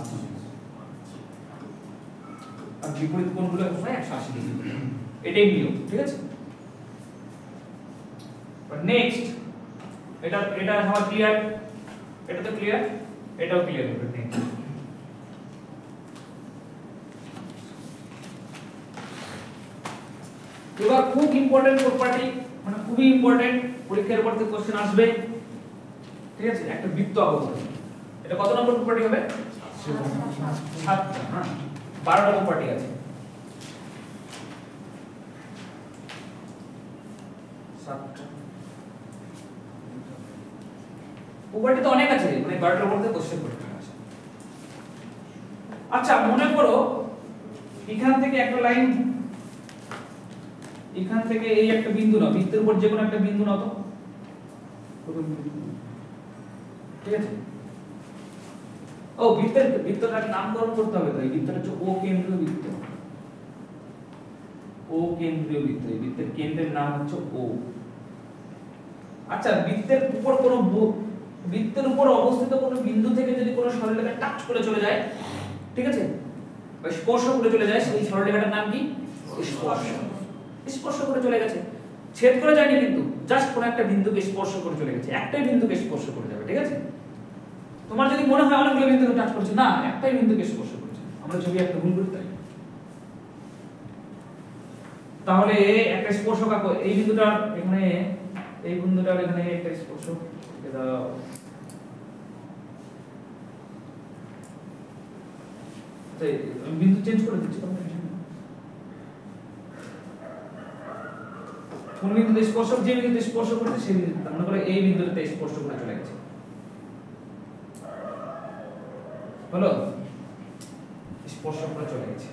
আর বিপরীত কোণগুলো হয় 180 ডিগ্রি। এটাই নিয়ম, ঠিক আছে? বাট নেক্সট এটা আমার ক্লিয়ার, এটা তো ক্লিয়ার, এটাও ক্লিয়ার হবে। নেক্সট এবার খুব ইম্পর্টেন্ট প্রপার্টি, মানে খুবই ইম্পর্টেন্ট, পরীক্ষার পর থেকে কোশ্চেন আসবে, ঠিক আছে? একটা বৃত্ত আঁকো। এটা কত নম্বর প্রপার্টি হবে? 7টা। হ্যাঁ, 12টা প্রপার্টি আছে। প্রপার্টি তো অনেক আছে, মানে 12টার উপর থেকে কোশ্চেন করতে আছে। আচ্ছা মনে করো এখান থেকে একটা লাইন, এখান থেকে এই একটা বিন্দু নাও, বৃত্তের উপর যে কোনো একটা বিন্দু নাও তো, ঠিক আছে? ও বৃত্তটাকে নামকরণ করতে হবে তো, এই বৃত্তটা হচ্ছে ও কেন্দ্রীয় বৃত্ত, ও কেন্দ্রীয় বৃত্ত, এই বৃত্তের কেন্দ্রের নাম হচ্ছে ও। আচ্ছা বৃত্তের উপর অবস্থিত কোনো বিন্দু থেকে যদি কোনো সরলরেখা টাচ করে চলে যায়, ঠিক আছে, বা স্পর্শ করে চলে যায়, সেই সরলরেখাটার নাম কি? স্পর্শ। স্পর্শ করে চলে গেছে, ছেদ করে যায়নি কিন্তু, জাস্ট কোনো একটা বিন্দুকে স্পর্শ করে চলে গেছে, একটাই বিন্দুকে স্পর্শ করে যাবে, ঠিক আছে? তোমার যদি মনে হয় অনেকগুলো বিন্দুকে টাচ করছে, না, একটাই বিন্দুকে স্পর্শ করছে। আমরা ছবি একটা ভুল করি তাই। তাহলে একটা স্পর্শক আঁকো, এই বিন্দুটার এখানে, এই বিন্দুটার এখানে একটা স্পর্শক এটা বিন্দু চেঞ্জ করে দিচ্ছি, কোন বিন্দুতে স্পর্শক, যে বিন্দুতে স্পর্শ করছে সেই বিন্দুতে, মনে করো এই বিন্দুতে স্পর্শ করে চলে গেছে, হলো স্পর্শ করে চলে গেছে।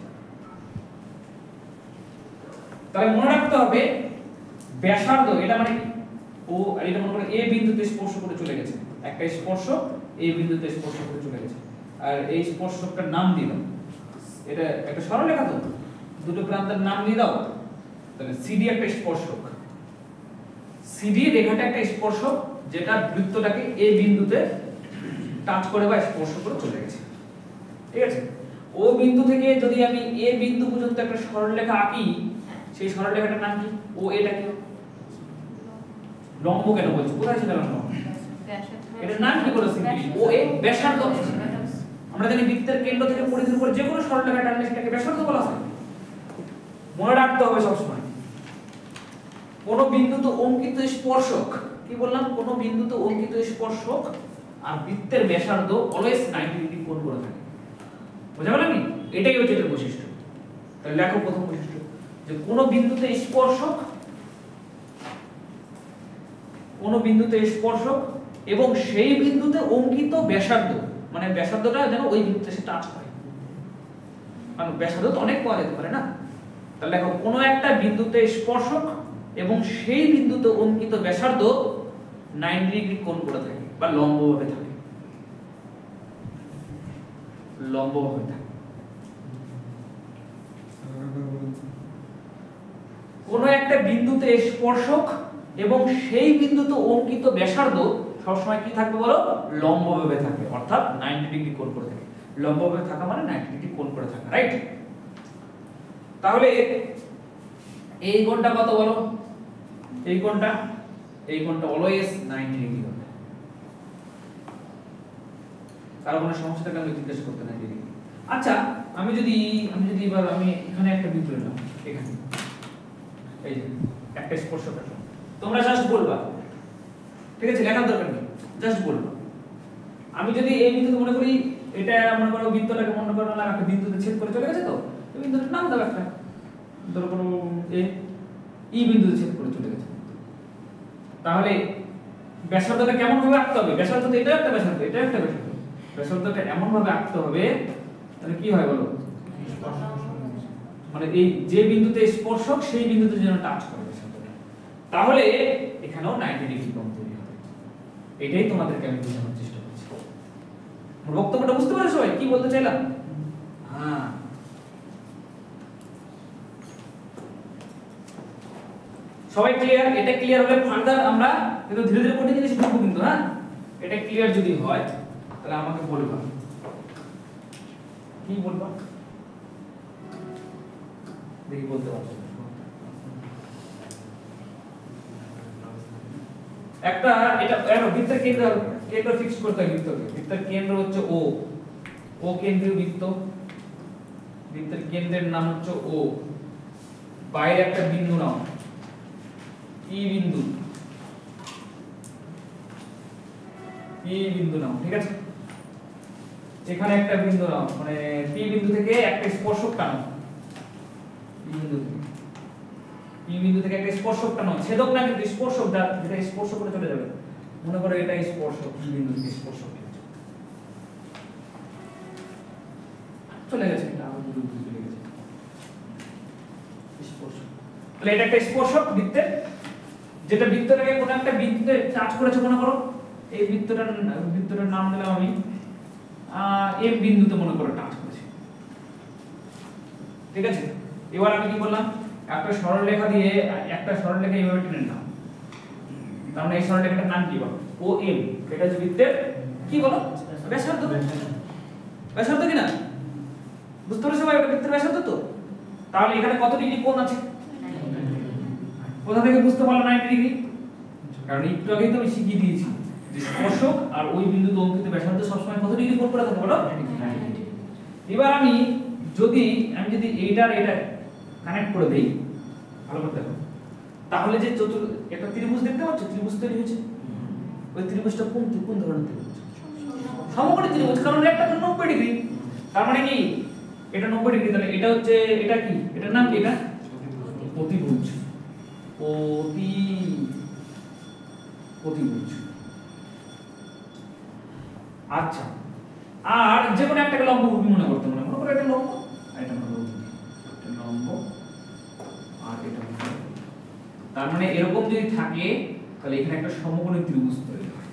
তাহলে মনে রাখতে হবে ব্যাসার্ধ, এটা মানে ও, আর এটা মনে করো এই বিন্দুতে স্পর্শ করে চলে গেছে, একটা স্পর্শক এই বিন্দুতে স্পর্শ করে চলে গেছে, আর এই স্পর্শকটার নাম দিয়ে দাও, এটা একটা সরলরেখা তো, দুটো প্রান্তের নাম দিয়ে দাও। তাহলে সিডি একটা স্পর্শক, সিডি রেখাটা একটা স্পর্শক যেটা বৃত্তটাকে এই বিন্দুতে টাচ করে বা স্পর্শ করে চলে গেছে, ঠিক আছে? ও বিন্দু থেকে যদি আমি এ বিন্দু পর্যন্ত একটা সরলরেখা আঁকি, সেই সরলরেখাটার নাম কি? ও এটা কি লম্ব কেন বলছো? কোথায় ছিল লম্ব? এটার নাম কি বলেছি? ও এ ব্যাসার্ধ। আমরা জানি বৃত্তের কেন্দ্র থেকে পরিধির উপর যে কোনো সরলরেখা টানলে সেটাকে ব্যাসার্ধ বলা হয়। মনে রাখতে হবে সব সময় কোন বিন্দুতে অঙ্কিত স্পর্শক, কি বললাম, কোন বিন্দুতে অঙ্কিত স্পর্শক আর বৃত্তের ব্যাসার্ধ অলওয়েজ 90 ডিগ্রি কোণ করে থাকে। বুঝা গেল কি? এটাই হচ্ছে এর বৈশিষ্ট্য। তাহলে লেখো প্রথম বৈশিষ্ট্য যে কোন বিন্দুতে স্পর্শক, কোন বিন্দুতে স্পর্শক এবং সেই বিন্দুতে অঙ্কিত ব্যাসার্ধ, মানে ব্যাসার্ধটা যেন ওই বিন্দুতে এসে টাচ হয়, কারণ ব্যাসার্ধ তো অনেক পাওয়া যেতে পারে না। তাহলে দেখো কোন একটা বিন্দুতে স্পর্শক এবং সেই বিন্দুতে অঙ্কিত ব্যাসার্ধ 90 ডিগ্রি কোণ করে থাকে বা লম্বভাবে থাকে, লম্বভাবে থাকে। কোন একটা বিন্দুতে স্পর্শক এবং সেই বিন্দুতে অঙ্কিত ব্যাসার্ধ সবসময় কি থাকবে বলো? লম্বভাবে থাকবে, অর্থাৎ 90 ডিগ্রি কোণ করে থাকে। লম্বভাবে থাকা মানে 90 ডিগ্রি কোণ করে থাকা, রাইট? তাহলে এই কোণটা কত বলো? এই কোণটা অলওয়েজ 90 ডিগ্রি হবে। কারো কোনো সমস্যা থাকলে আমি জিজ্ঞেস করতে না ডিগ্রি। আচ্ছা আমি যদি এবার আমি এখানে একটা বিন্দু নিলাম, এখানে এই যে একটা স্পর্শক আছে, তোমরা জাস্ট বলবা, ঠিক আছে, লেখার দরকার নেই, জাস্ট বলবা। আমি যদি এই বিন্দুতে মনে করি এটা মনে করো বৃত্তটাকে মনে করো না একটা বিন্দুতে ছেদ করে চলে গেছে, তো এই বিন্দুটার নাম দাও একটা, ধরো কোনো এই বিন্দুতে ছেদ করে চলে গেছে। তাহলে ব্যাসার্ধটা কেমন ভাবে আঁকতে হবে? ব্যাসার্ধ তো এটা একটা ব্যাসার্ধ, এটা একটা ব্যাসার্ধ, ব্যাসার্ধটা এমন ভাবে আঁকতে হবে তাহলে কি হয় বলো? মানে এই যে বিন্দুতে স্পর্শক সেই বিন্দুতে যেন টাচ করে ব্যাসার্ধটা, তাহলে এখানেও 90 ডিগ্রি কোণ তৈরি হবে। এটাই তোমাদেরকে আমি বোঝানোর চেষ্টা করছি। আমার বক্তব্যটা বুঝতে পারছো সবাই কি বলতে চাইলাম? হ্যাঁ, সবাই ক্লিয়ার? এটা ক্লিয়ার হলে ফার্দার আমরা কিন্তু ধীরে ধীরে কঠিন জিনিস শিখবো কিন্তু। হ্যাঁ, এটা ক্লিয়ার যদি হয় তাহলে আমাকে বলবা, কি বলবা দেখি বলতে পারছো। একটা এটা বৃত্তের কেন্দ্র ফিক্স করতে হবে। বৃত্তের কেন্দ্র হচ্ছে ও কেন্দ্রীয় বৃত্ত, বৃত্তের কেন্দ্রের নাম হচ্ছে ও। বাইরে একটা বিন্দু নাও, ই বিন্দু নাও, ঠিক আছে? এখানে একটা বিন্দু নাও, মানে পি বিন্দু থেকে একটা স্পর্শক টানো, পি বিন্দু থেকে একটা স্পর্শক টানো, ছেদক না কিন্তু স্পর্শক, যেটা স্পর্শ করে চলে যাবে। মনে করো এটা স্পর্শক P বিন্দু থেকে স্পর্শক চলে গেছে, এটা আবার দুটো চলে গেছে স্পর্শক। তাহলে এটা একটা স্পর্শক বৃত্তের, যেটা বৃত্তটাকে কোন একটা বৃত্তে টাচ করেছে। মনে করো এই বৃত্তটার নাম দিলাম আমি এম বিন্দুতে মনে করো টাচ করেছে, ঠিক আছে। এবার আমি কি বললাম, একটা সরলরেখা দিয়ে একটা সরলরেখা এইভাবে টেনে নিলাম, তার মানে এই সরলরেখাটার নাম কি বলো, ও এম। এটা হচ্ছে বৃত্তের কি বলো, ব্যাসার্ধ। ব্যাসার্ধ কি না, বুঝতে পারছো সবাই? এটা বৃত্তের ব্যাসার্ধ তো। তাহলে এখানে কত ডিগ্রি কোণ আছে, কোথা থেকে বুঝতে পারলো 90 ডিগ্রি? কারণ একটু আগেই তো আমি শিখিয়ে দিয়েছি যে স্পর্শক আর ওই বিন্দুতে অঙ্কিত ব্যাসার্ধ সবসময় কত ডিগ্রি কোণ করে থাকে বলো। এবার আমি যদি এইটা আর এটা কানেক্ট করে দেই, ভালো করে দেখো, তাহলে যে একটা ত্রিভুজ দেখতে পাচ্ছ, ত্রিভুজ তৈরি হয়েছে। ওই ত্রিভুজটা কোন ধরনের ত্রিভুজ? সমকোণী ত্রিভুজ, কারণ একটা 90 ডিগ্রি। তার মানে কি এটা 90 ডিগ্রি, তাহলে এটা হচ্ছে, এটা কি, এটার নাম কি? এটা প্রতিভুজ। প্রতিভুজ। আচ্ছা, আর যে কোনো একটাকে লম্বভূমি মনে করতে, মনে করো এটা লম্ব আর এটা লম্ব আর এটা। তার মানে এরকম যদি থাকে তাহলে এখানে একটা সমকোণী ত্রিভুজ তৈরি হয়।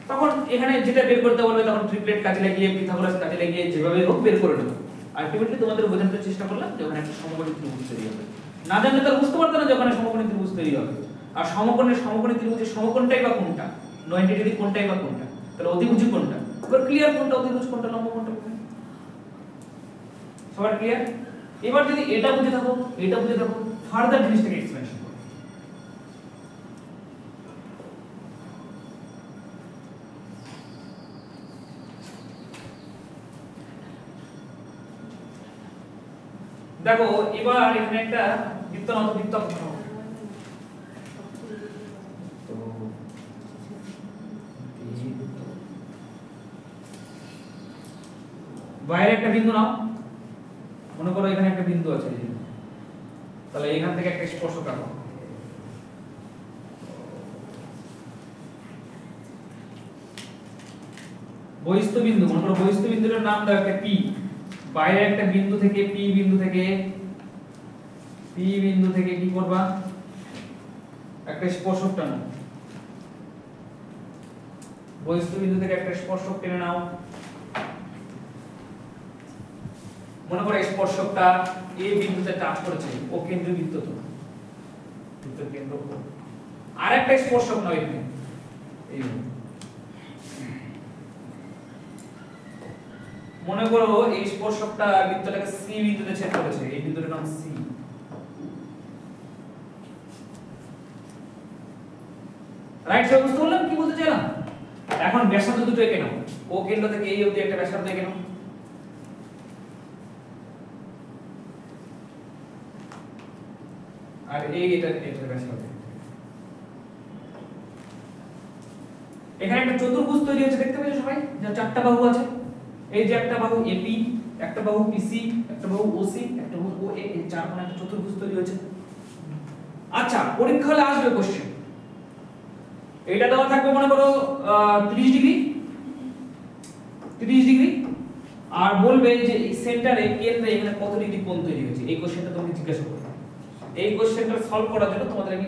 তখন এখানে যেটা বের করতে বলবে তখন ট্রিপলেট কাজে লাগিয়ে, পিথাগোরাস কাজে লাগিয়ে যেভাবে হোক বের করে নেব। আলটিমেটলি তোমাদের বোঝানোর চেষ্টা করলাম যে ওখানে একটা সমকোণী ত্রিভুজ তৈরি হবে। না জানলে তাহলে বুঝতে পারতো না যে ওখানে সমকোণী ত্রিভুজ তৈরি হবে। আর সমকোণী ত্রিভুজের সমকোণটাই বা কোনটা, 90 ডিগ্রি কোণটাই বা কোনটা, তাহলে অতিভুজ কোনটা? এবার ক্লিয়ার কোনটা অতিভুজ কোনটা লম্ব কোনটা? সবার ক্লিয়ার? এবার যদি এটা বুঝে থাকো, এটা বুঝে থাকো, ফার্দার জিনিসটাকে এক্সপ্লেনেশন করো। দেখো এবার এখানে একটা বৃত্ত না তো বৃত্ত তো বাইরে একটা বিন্দু নাও, মনে করো এখানে একটা বিন্দু আছে, তাহলে এখান থেকে একটা স্পর্শক আঁকো। বহিস্থ বিন্দু, মনে করো বহিস্থ বিন্দুটার নাম দাও একটা পি। বাইরে একটা বিন্দু থেকে পি বিন্দু থেকে কি করবা, একটা স্পর্শক টানো। বহিস্থ বিন্দু থেকে একটা স্পর্শক টেনে নাও। মনে করো স্পর্শকটা এ বিন্দুতে টাচ করেছে, ও কেন্দ্রীয় বৃত্ত তো, বৃত্তের কেন্দ্র। আর একটা স্পর্শক নাও এখানে, এই মনে করো এই স্পর্শকটা বৃত্তটাকে সি বিন্দুতে ছেদ করেছে, এই বিন্দুটার নাম সি। রাইট, সব বুঝতে পারলাম কি বলতে চাইলাম? এখন ব্যাসার্ধ দুটো এঁকে নাও, ও কেন্দ্র থেকে এই অবধি একটা ব্যাসার্ধ এঁকে নাও। আর এটা ব্যাসার্ধ। এখানে একটা চতুর্ভুজ তৈরি হয়েছে, দেখতে পাচ্ছ সবাই, যার চারটা বাহু আছে। এই যে একটা বাহু এপি, একটা বাহু পিসি, একটা বাহু ওসি, একটা বাহু ওএ, এই চার কোণে একটা চতুর্ভুজ তৈরি হয়েছে। আচ্ছা, পরীক্ষা হলে আসবে কোশ্চেন, এটা দেওয়া থাকবে মনে করো 30 ডিগ্রি, আর বলবে যে এই সেন্টারে কেন্দ্রে এখানে কত ডিগ্রি কোণ তৈরি হয়েছে। এই কোশ্চেনটা তোমাকে জিজ্ঞাসা করবে। এই কোশ্চেনটা সলভ করার জন্য তোমাদের আমি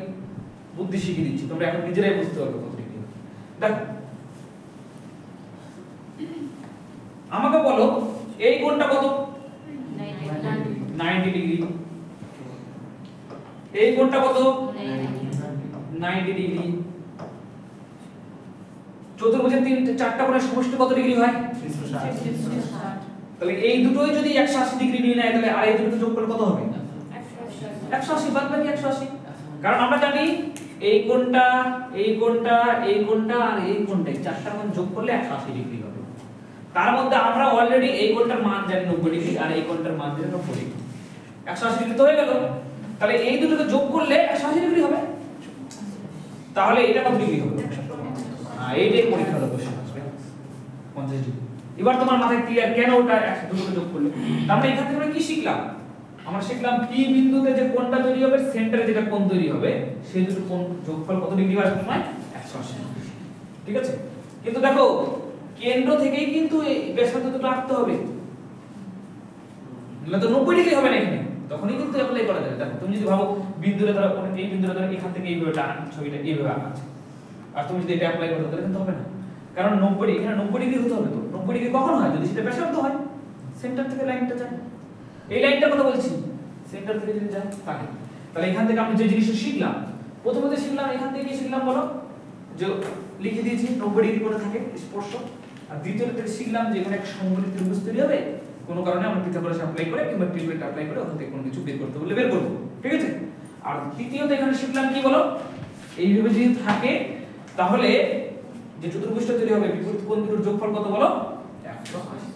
বুদ্ধি শিখিয়ে দিচ্ছি, তোমরা এখন নিজেরাই বুঝতে পারবে কত ডিগ্রি। দেখো আমাকে বলো এই কোণটা কত? 90 ডিগ্রি। এই কোণটা কত? 90 ডিগ্রি। চতুর্ভুজের চারটা কোণের সমষ্টি কত ডিগ্রি হয়? 360। তাহলে এই দুটোই যদি 180 ডিগ্রি নিয়ে নেয় তাহলে আর এই দুটো যোগ করলে কত হবে? 180। বাদ বাকি 180। কারণ আমরা জানি এই কোণটা আর এই কোণটাই চারটা কোণ যোগ করলে 180 ডিগ্রি হবে। তার মধ্যে আমরা অলরেডি এই কোণটার মান জানি 90 ডিগ্রি আর এই কোণটার মান জানি 90 ডিগ্রি। 180 ডিগ্রি তো হয়ে গেল। তাহলে এই দুটোকে যোগ করলে 180 ডিগ্রি হবে। তাহলে এটা কত ডিগ্রি হবে? এইটাই পরীক্ষার কোশ্চেন আসবে 50 ডিগ্রি। এবার তোমার মাথায় ক্লিয়ার কেন ওটা 100 দুটোকে যোগ করলে। তাহলে এখান থেকে আমরা কি শিখলাম? আমরা শিখলাম পি বিন্দুতে যে কোণটা তৈরি হবে, সেন্টারে যেটা কোণ তৈরি হবে, সেই দুটো কোণ যোগফল কত ডিগ্রি হয়? 180 ডিগ্রি। ঠিক আছে? কিন্তু দেখো কেন্দ্র থেকেই কিন্তু এই ব্যাসার্ধ দুটো আঁকতে হবে, না তো 90 ডিগ্রি হবে না এখানে, তখনই কিন্তু অ্যাপ্লাই করা যাবে। দেখো তুমি যদি ভাবো বিন্দুটা ধরো এই বিন্দুটা ধরো এখান থেকে এইভাবে টানা ছবিটা এইভাবে আঁকা আছে, আর তুমি যদি এটা অ্যাপ্লাই করো তাহলে কিন্তু হবে না, কারণ 90 এখানে 90 ডিগ্রি হতে হবে। তো 90 ডিগ্রি কখন হয়? যদি সেটা ব্যাসার্ধ হয়, সেন্টার থেকে লাইনটা যায়, এই লাইনটার কথা বলছি, সেন্টার থেকে যদি যায় তাহলে তাহলে এখান থেকে আমরা যে জিনিসটা শিখলাম, প্রথমে শিখলাম এখান থেকে কি শিখলাম বলো, যে লিখে দিয়েছি 90 ডিগ্রি করে থাকে স্পর্শ। আর দ্বিতীয়ত থেকে শিখলাম যে এখানে একটা সমকোণী ত্রিভুজ তৈরি হবে, কোনো কারণে আমরা পিথাগোরাস অ্যাপ্লাই করে কিংবা ট্রিপলেট অ্যাপ্লাই করে ওখান থেকে কোনো কিছু বের করতে বলে বের করব, ঠিক আছে? আর তৃতীয়ত এখানে শিখলাম কি বলো, এইভাবে যদি থাকে তাহলে যে চতুর্ভুজটা তৈরি হবে বিপরীত কোণ দুটোর যোগফল কত বলো? 180।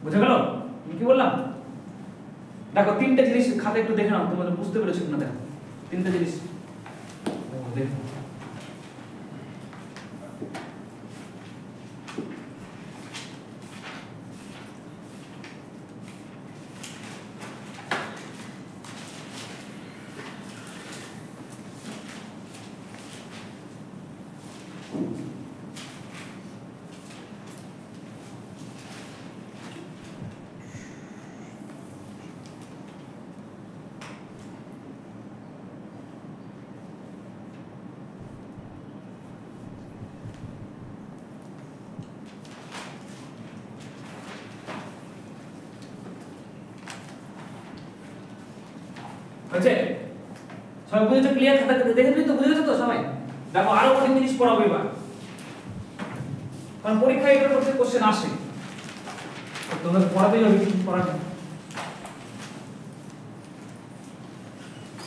বুঝা গেল আমি কি বললাম? দেখো তিনটা জিনিস খাতা একটু দেখে নাও, তোমরা বুঝতে পেরেছো না? দেখো তিনটা জিনিস দেখো। বুঝছে? সবাই বুঝেছো? ক্লিয়ার? খাতা দেখে দিই তো, বুঝেছো তো সবাই? দেখো আরো কঠিন জিনিস পড়াবো এবার, কারণ পরীক্ষায় এটার উপর থেকে কোশ্চেন আসে, তোমাদের পড়াতেই হবে, কিছু করার নেই।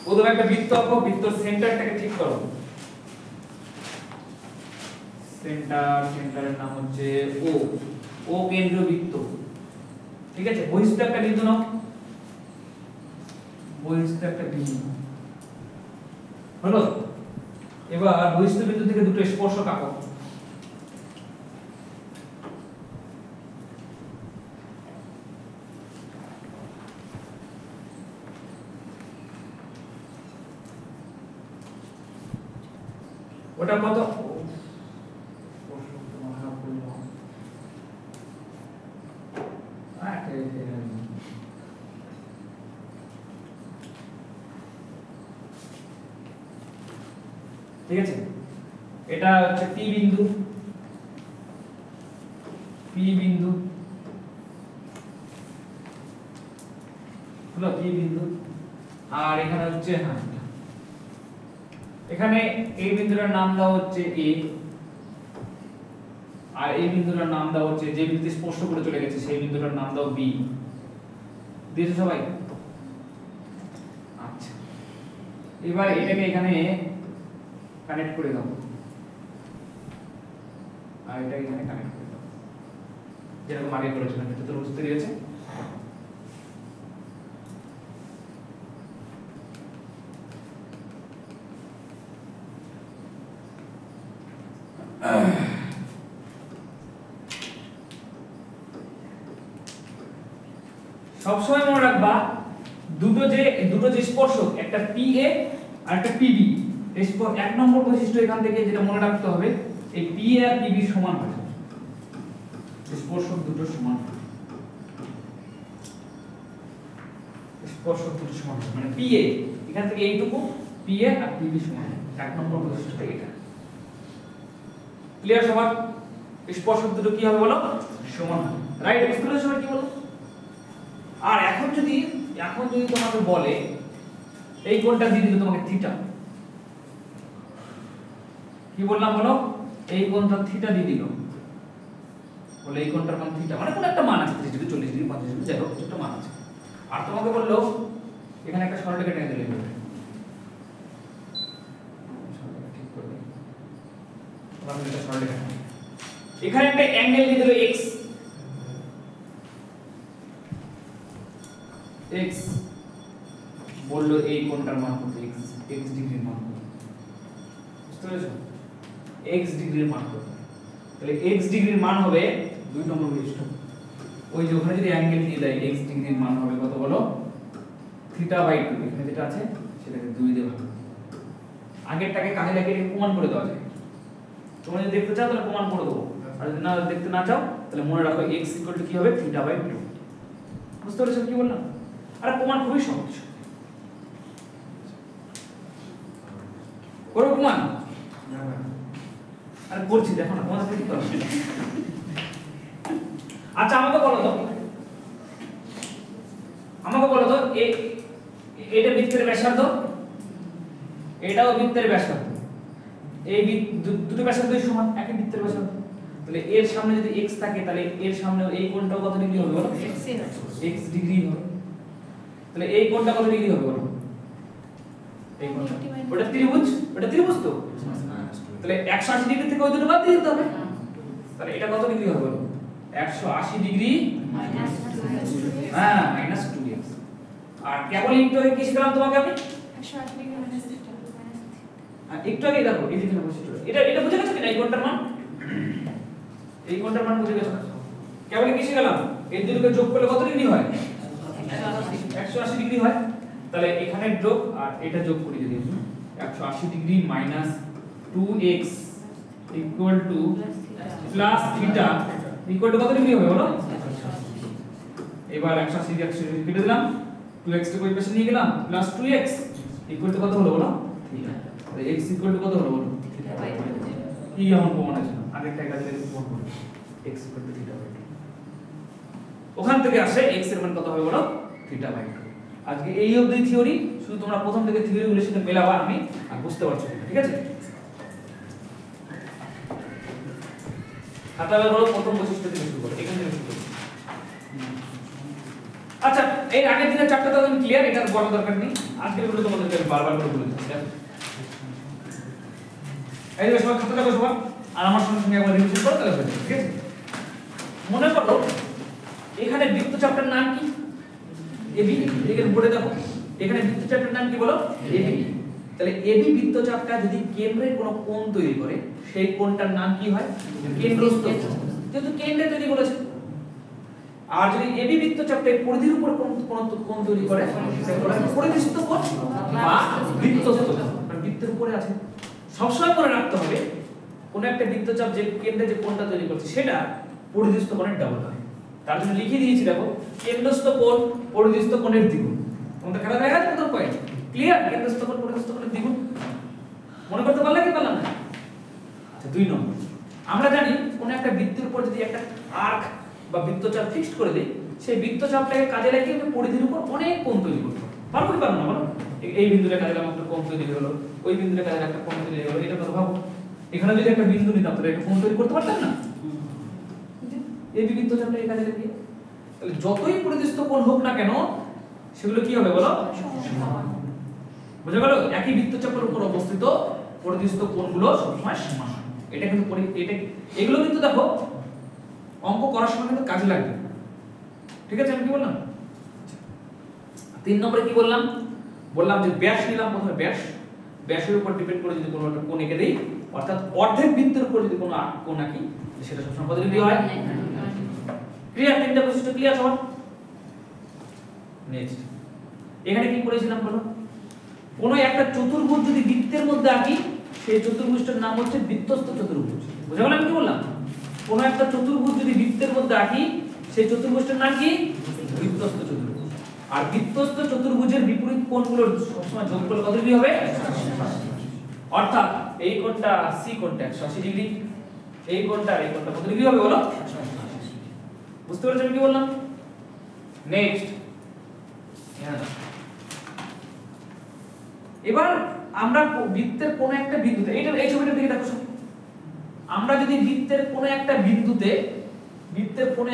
প্রথমে একটা বৃত্ত আঁকো, বৃত্তর সেন্টারটাকে ঠিক করো। সেন্টারের নাম হচ্ছে ও, ও কেন্দ্রীয় বৃত্ত, ঠিক আছে? বহিস্থ একটা বিন্দু নাও, বহিস্থ একটা বিন্দু হলো। এবার বহিস্থ বিন্দু থেকে দুটো স্পর্শক আঁকো। ওটা কত? ঠিক আছে? এটা হচ্ছে পি বিন্দু, পি বিন্দু হলো, পি বিন্দু। আর এখানে হচ্ছে হ্যাঁ, এখানে এই বিন্দুটার নাম দাও হচ্ছে এ, আর এই বিন্দুটার নাম দাও হচ্ছে, যে বিন্দুতে স্পর্শ করে চলে গেছে সেই বিন্দুটার নাম দাও বি। দিয়েছো সবাই? আচ্ছা, এবার এটাকে এখানে কানেক্ট করে দাও, আর এটা এখানে কানেক্ট করে দাও, যেরকম আগে করেছিলাম। এটা তো বুঝতে পেরেছে? সবসময় মনে রাখবা দুটো যে স্পর্শক, একটা পি এ আর একটা পিবি, এক নম্বর বৈশিষ্ট্য এখান থেকে যেটা মনে রাখতে হবে, এই পি এ আর পিবি সমান হবে, স্পর্শক দুটো সমান, স্পর্শক দুটো সমান মানে পি এ এখান থেকে এইটুকু, পি এ আর পিবি সমান, এক নম্বর বৈশিষ্ট্য এটা। ক্লিয়ার সবার? স্পর্শক দুটো কি হবে বলো? সমান হবে, রাইট? বুঝতে পেরেছো সবাই কি বলো? আর এখন যদি তোমাকে বলে এই কোণটা দিয়ে দিল তোমাকে থিটা, কি বললাম বলো? এই কোণটা থিটা দিয়ে দিল, বলে এই কোণটার মান থিটা, মানে কোন একটা মান আছে, 30 ডিগ্রি 40 ডিগ্রি 50 ডিগ্রি যাই হোক, কিছু একটা মান আছে। আর তোমাকে বললো এখানে একটা সরলরেখা টেনে দিলে, ঠিক করে দিই, একটা সরলরেখা, এখানে একটা অ্যাঙ্গেল দিয়ে দিল x, x বললো এই কোণটার মান কত, x ডিগ্রির মান কত, বুঝতে পেরেছো? x ডিগ্রির মান কত, তাহলে x ডিগ্রির মান হবে 2 নম্বর বৈশিষ্ট্য, ওই যে ওখানে যদি অ্যাঙ্গেল দিয়ে দেয় x ডিগ্রির মান হবে কত বলো? θ/2, এখানে যেটা আছে সেটাকে 2 দিয়ে ভাগ, আগেরটাকে কাজে লাগিয়ে প্রমাণ করে দেওয়া যায়। তোমরা যদি দেখতে চাও তাহলে প্রমাণ করে দেবো, আর যদি না দেখতে না চাও তাহলে মনে রাখো x কি হবে θ/2। বুঝতে পেরেছো কি বললাম? আর প্রমাণ খুবই সহজ, করো প্রমাণ। আর করছি দেখো না তোমাদের কি করো। আচ্ছা আমাকে বলো তো এটা বৃত্তের ব্যাসার্ধ, এটাও বৃত্তের ব্যাসার্ধ, এই দুটো ব্যাসার্ধই সমান, একই বৃত্তের ব্যাসার্ধ। তাহলে এর সামনে যদি x থাকে তাহলে এর সামনে এই কোণটাও কত ডিগ্রি হবে বলো? x ডিগ্রি হবে। তাহলে এই কোণটা কত ডিগ্রি হবে বলো? এই কোণটা ওটা ত্রিভুজ তো, তাহলে 180 ডিগ্রি থেকে ওই দুটো বাদ দিয়ে দিতে হবে। তাহলে এটা কত ডিগ্রি হবে বলো? 180 ডিগ্রি হ্যাঁ -2x। আর কেবল একটু আগে কি শিখলাম তোমাকে আমি? 180 ডিগ্রি মাইনাস θ। একটু আগে দেখো এই যে বসেছিল, এটা বুঝে গেছো কিনা? এই কোণটার মান বুঝে গেছো? কেবল কি শিখলাম? এই দুটোকে যোগ করলে কত ডিগ্রি হয়? 180 ডিগ্রি হয়। তাহলে এখানে যোগ আর এটা যোগ করি যদি 180 degree minus 2x equal to plus θ equal to কত ডিগ্রি হবে বলো? এবার 180 দিয়ে 180 কেটে দিলাম, 2x কে ওই পাশে নিয়ে গেলাম, প্লাস 2x ইকুয়াল টু কত হলো বলো? তাহলে x ইকুয়াল টু কত হলো বলো? কি এমন প্রমাণ আছে না? আরেকটা কাজে প্রমাণ করব, x ইকুয়াল টু θ/2। ওখান থেকে আসে x এর মান কত হবে বলো? θ/2। আজকে এই অবধি থিওরি, শুধু তোমরা প্রথম থেকে থিওরিগুলোর সাথে মেলাবা, আমি আর বুঝতে পারছো ঠিক আছে? তাহলে হলো প্রথম বৈশিষ্ট্য থেকে শুরু করো, এখান থেকে শুরু করো। আচ্ছা এই আগের দিনের চ্যাপ্টার তো আমি ক্লিয়ার, এটার বড় দরকার নেই। আজকে এগুলো তোমাদেরকে আমি বারবার করে বলে দিচ্ছি। এই যে সবাই খাতাটা বসবা আর আমার সঙ্গে একবার রিভিশন করো তাহলে হয়ে যাবে, ঠিক আছে? মনে করো এখানে বৃত্তচাপটার নাম কি? এবি। এখানে বোর্ডে দেখো এখানে বৃত্তচাপটার নাম কি বলো? এবি। তাহলে এবি বৃত্তচাপটা যদি কেন্দ্রে কোনো কোণ তৈরি করে সেই কোণটার নাম কি হয়? কেন্দ্রস্থ কোণ। যেহেতু কেন্দ্রে তৈরি করেছে। আর যদি এবি বৃত্তচাপটা পরিধির উপর কোণ তৈরি করে সেটা হলো পরিধিস্থ কোণ বা বৃত্তস্থ কোণ, কারণ বৃত্তের উপরে আছে। সবসময় মনে রাখতে হবে কোন একটা বৃত্তচাপ যে কেন্দ্রে যে কোণটা তৈরি করছে সেটা পরিধিস্থ কোণের ডাবল হয়। তার জন্য লিখে দিয়েছি দেখো, কেন্দ্রস্থ কোণ পরিধিস্থ কোণের দ্বিগুণ। তোমাদের খেলা দেখা যাচ্ছে প্রথম পয়েন্ট ক্লিয়ার? কেন্দ্রস্থ কোণ পরিধিস্থ কোণের দ্বিগুণ মনে করতে পারলে কি পারলাম না? আচ্ছা 2 নম্বর, আমরা জানি কোন একটা বৃত্তের উপর যদি একটা আর্ক বা বৃত্তচাপ ফিক্সড করে দেই, সেই বৃত্তচাপটাকে কাজে লাগিয়ে আমি পরিধির উপর অনেক কোণ তৈরি করতে পারবো কি পারবো না বলো? এই বিন্দুটা কাজে লাগালাম, একটা কোণ তৈরি হলো, ওই বিন্দুটা কাজে একটা কোণ তৈরি হলো। এটা কথা ভাবো, এখানে যদি একটা বিন্দু নিতাম তাহলে একটা কোণ তৈরি করতে পারতাম না? এই বৃত্তচাপটা এই কাজে লাগিয়ে, তাহলে যতই পরিধিস্থ কোণ হোক না কেন সেগুলো কি হবে বলো? বুঝা গেল? একই বৃত্তচাপের উপর অবস্থিত পরিধিস্থ কোণগুলো সবসময় সমান। এটা কিন্তু এগুলো কিন্তু দেখো অঙ্ক করার সময় কিন্তু কাজে লাগবে, ঠিক আছে? আমি কি বললাম? 3 নম্বরে কি বললাম? বললাম যে ব্যাস নিলাম, প্রথমে ব্যাসের উপর ডিপেন্ড করে যদি কোনো একটা কোণ এঁকে দেই, অর্থাৎ অর্ধেক বৃত্তের উপর যদি কোনো কোণ আঁকি সেটা সবসময় কত ডিগ্রি হয়? ক্লিয়ার? 3টা বৈশিষ্ট্য ক্লিয়ার সবার? নেক্সট এখানে কি করেছিলাম বলো? কোনো একটা চতুর্ভুজ যদি বৃত্তের মধ্যে আঁকি সেই চতুর্ভুজটার নাম হচ্ছে বৃত্তস্থ চতুর্ভুজ। বুঝা গেল আমি কি বললাম? কোনো একটা চতুর্ভুজ যদি বৃত্তের মধ্যে আঁকি সেই চতুর্ভুজটার নাম কি? বৃত্তস্থ চতুর্ভুজ। আর বৃত্তস্থ চতুর্ভুজের বিপরীত কোণগুলোর সবসময় যোগফল কত ডিগ্রি হবে? অর্থাৎ এই কোণটা সি কোণটা 180 ডিগ্রি, এই কোণটা আর এই কোণটা কত ডিগ্রি হবে বলো? বুঝতে পেরেছো আমি কি বললাম? নেক্সট এবার আমরা বৃত্তের কোন একটা বিন্দুতে, এই ছবিটার দিকে দেখো, আমরা যদি বৃত্তের কোন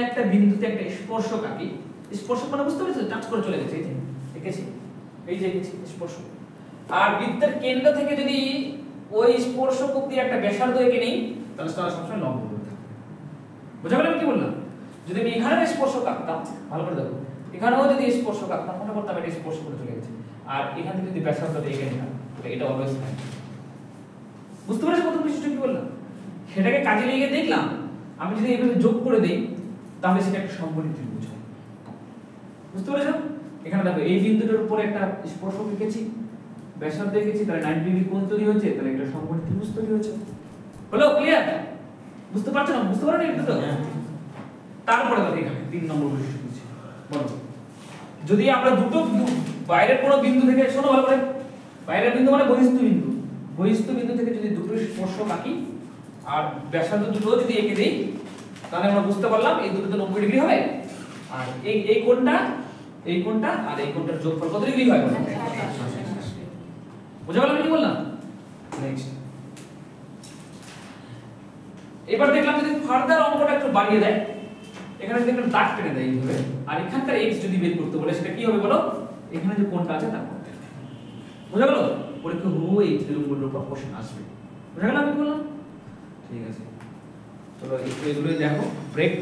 একটা বিন্দুতে একটা স্পর্শক আঁকি, স্পর্শক মানে বুঝতে পেরেছো? টাচ করে চলে গেছে, এই যে এঁকেছি, এই যে এঁকেছি স্পর্শক। আর বৃত্তের কেন্দ্র থেকে যদি ওই স্পর্শক অবধি একটা ব্যাসার্ধ এঁকে নেই তাহলে তারা সবসময় লম্ব করে থাকবে। বুঝা গেল আমি কি বললাম? যদি আমি এখানে স্পর্শক আঁকতাম, ভালো করে দেখো, এখানেও যদি স্পর্শক আঁকতাম মনে করতাম এটা স্পর্শ করে চলে গেছে, আর এখান থেকে যদি ব্যাসার্ধ এঁকে নিতাম তাহলে এটা অলওয়েজ ফাইন। বুঝতে পেরেছো প্রথম বৈশিষ্ট্য কি বললাম? সেটাকে কাজে লাগিয়ে দেখলাম আমি যদি এভাবে যোগ করে দেই তাহলে সেটা একটা সমকোণী ত্রিভুজ হয়। বুঝতে পেরেছো? এখানে দেখো এই বিন্দুটার উপরে একটা স্পর্শক এঁকেছি, ব্যাসার্ধ এঁকেছি, তাহলে 90 ডিগ্রি কোণ তৈরি হচ্ছে, তাহলে এটা সমকোণী ত্রিভুজ তৈরি হচ্ছে। হলো ক্লিয়ার? বুঝতে পারছো না? বুঝতে পারো না একটু তো? তারপরে দেখো এখানে 3 নম্বর বৈশিষ্ট্য দিচ্ছি। বলো যদি আমরা দুটো বাইরের কোনো বিন্দু থেকে, শোনো ভালো করে, বাইরের বিন্দু মানে বহিস্থ বিন্দু, বহিস্থ বিন্দু থেকে যদি দুটো স্পর্শক আঁকি আর ব্যাসার্ধ দুটো যদি এঁকে দেই, তাহলে আমরা বুঝতে পারলাম এই দুটোতে 90 ডিগ্রি হবে। আর এই কোণটা আর এই কোণটার যোগফল কত ডিগ্রি হয়? বুঝা গেল আমি কি বললাম? নেক্সট এবার দেখলাম যদি ফার্দার অঙ্কটা একটু বাড়িয়ে দেয়, এখানে যদি একটা দাগ টেনে দেয় এইভাবে, আর এখানকার x যদি বের করতে বলে, সেটা কি হবে বলো? এখানে যে কোণটা আছে তার কোণটা। বুঝা গেল? পরীক্ষা হুবহু এই ত্রিভুজের উপর কোশ্চেন আসবে। বুঝা গেল আমি কি বললাম? ঠিক আছে, চলো একটু এগুলো দেখো, ব্রেক।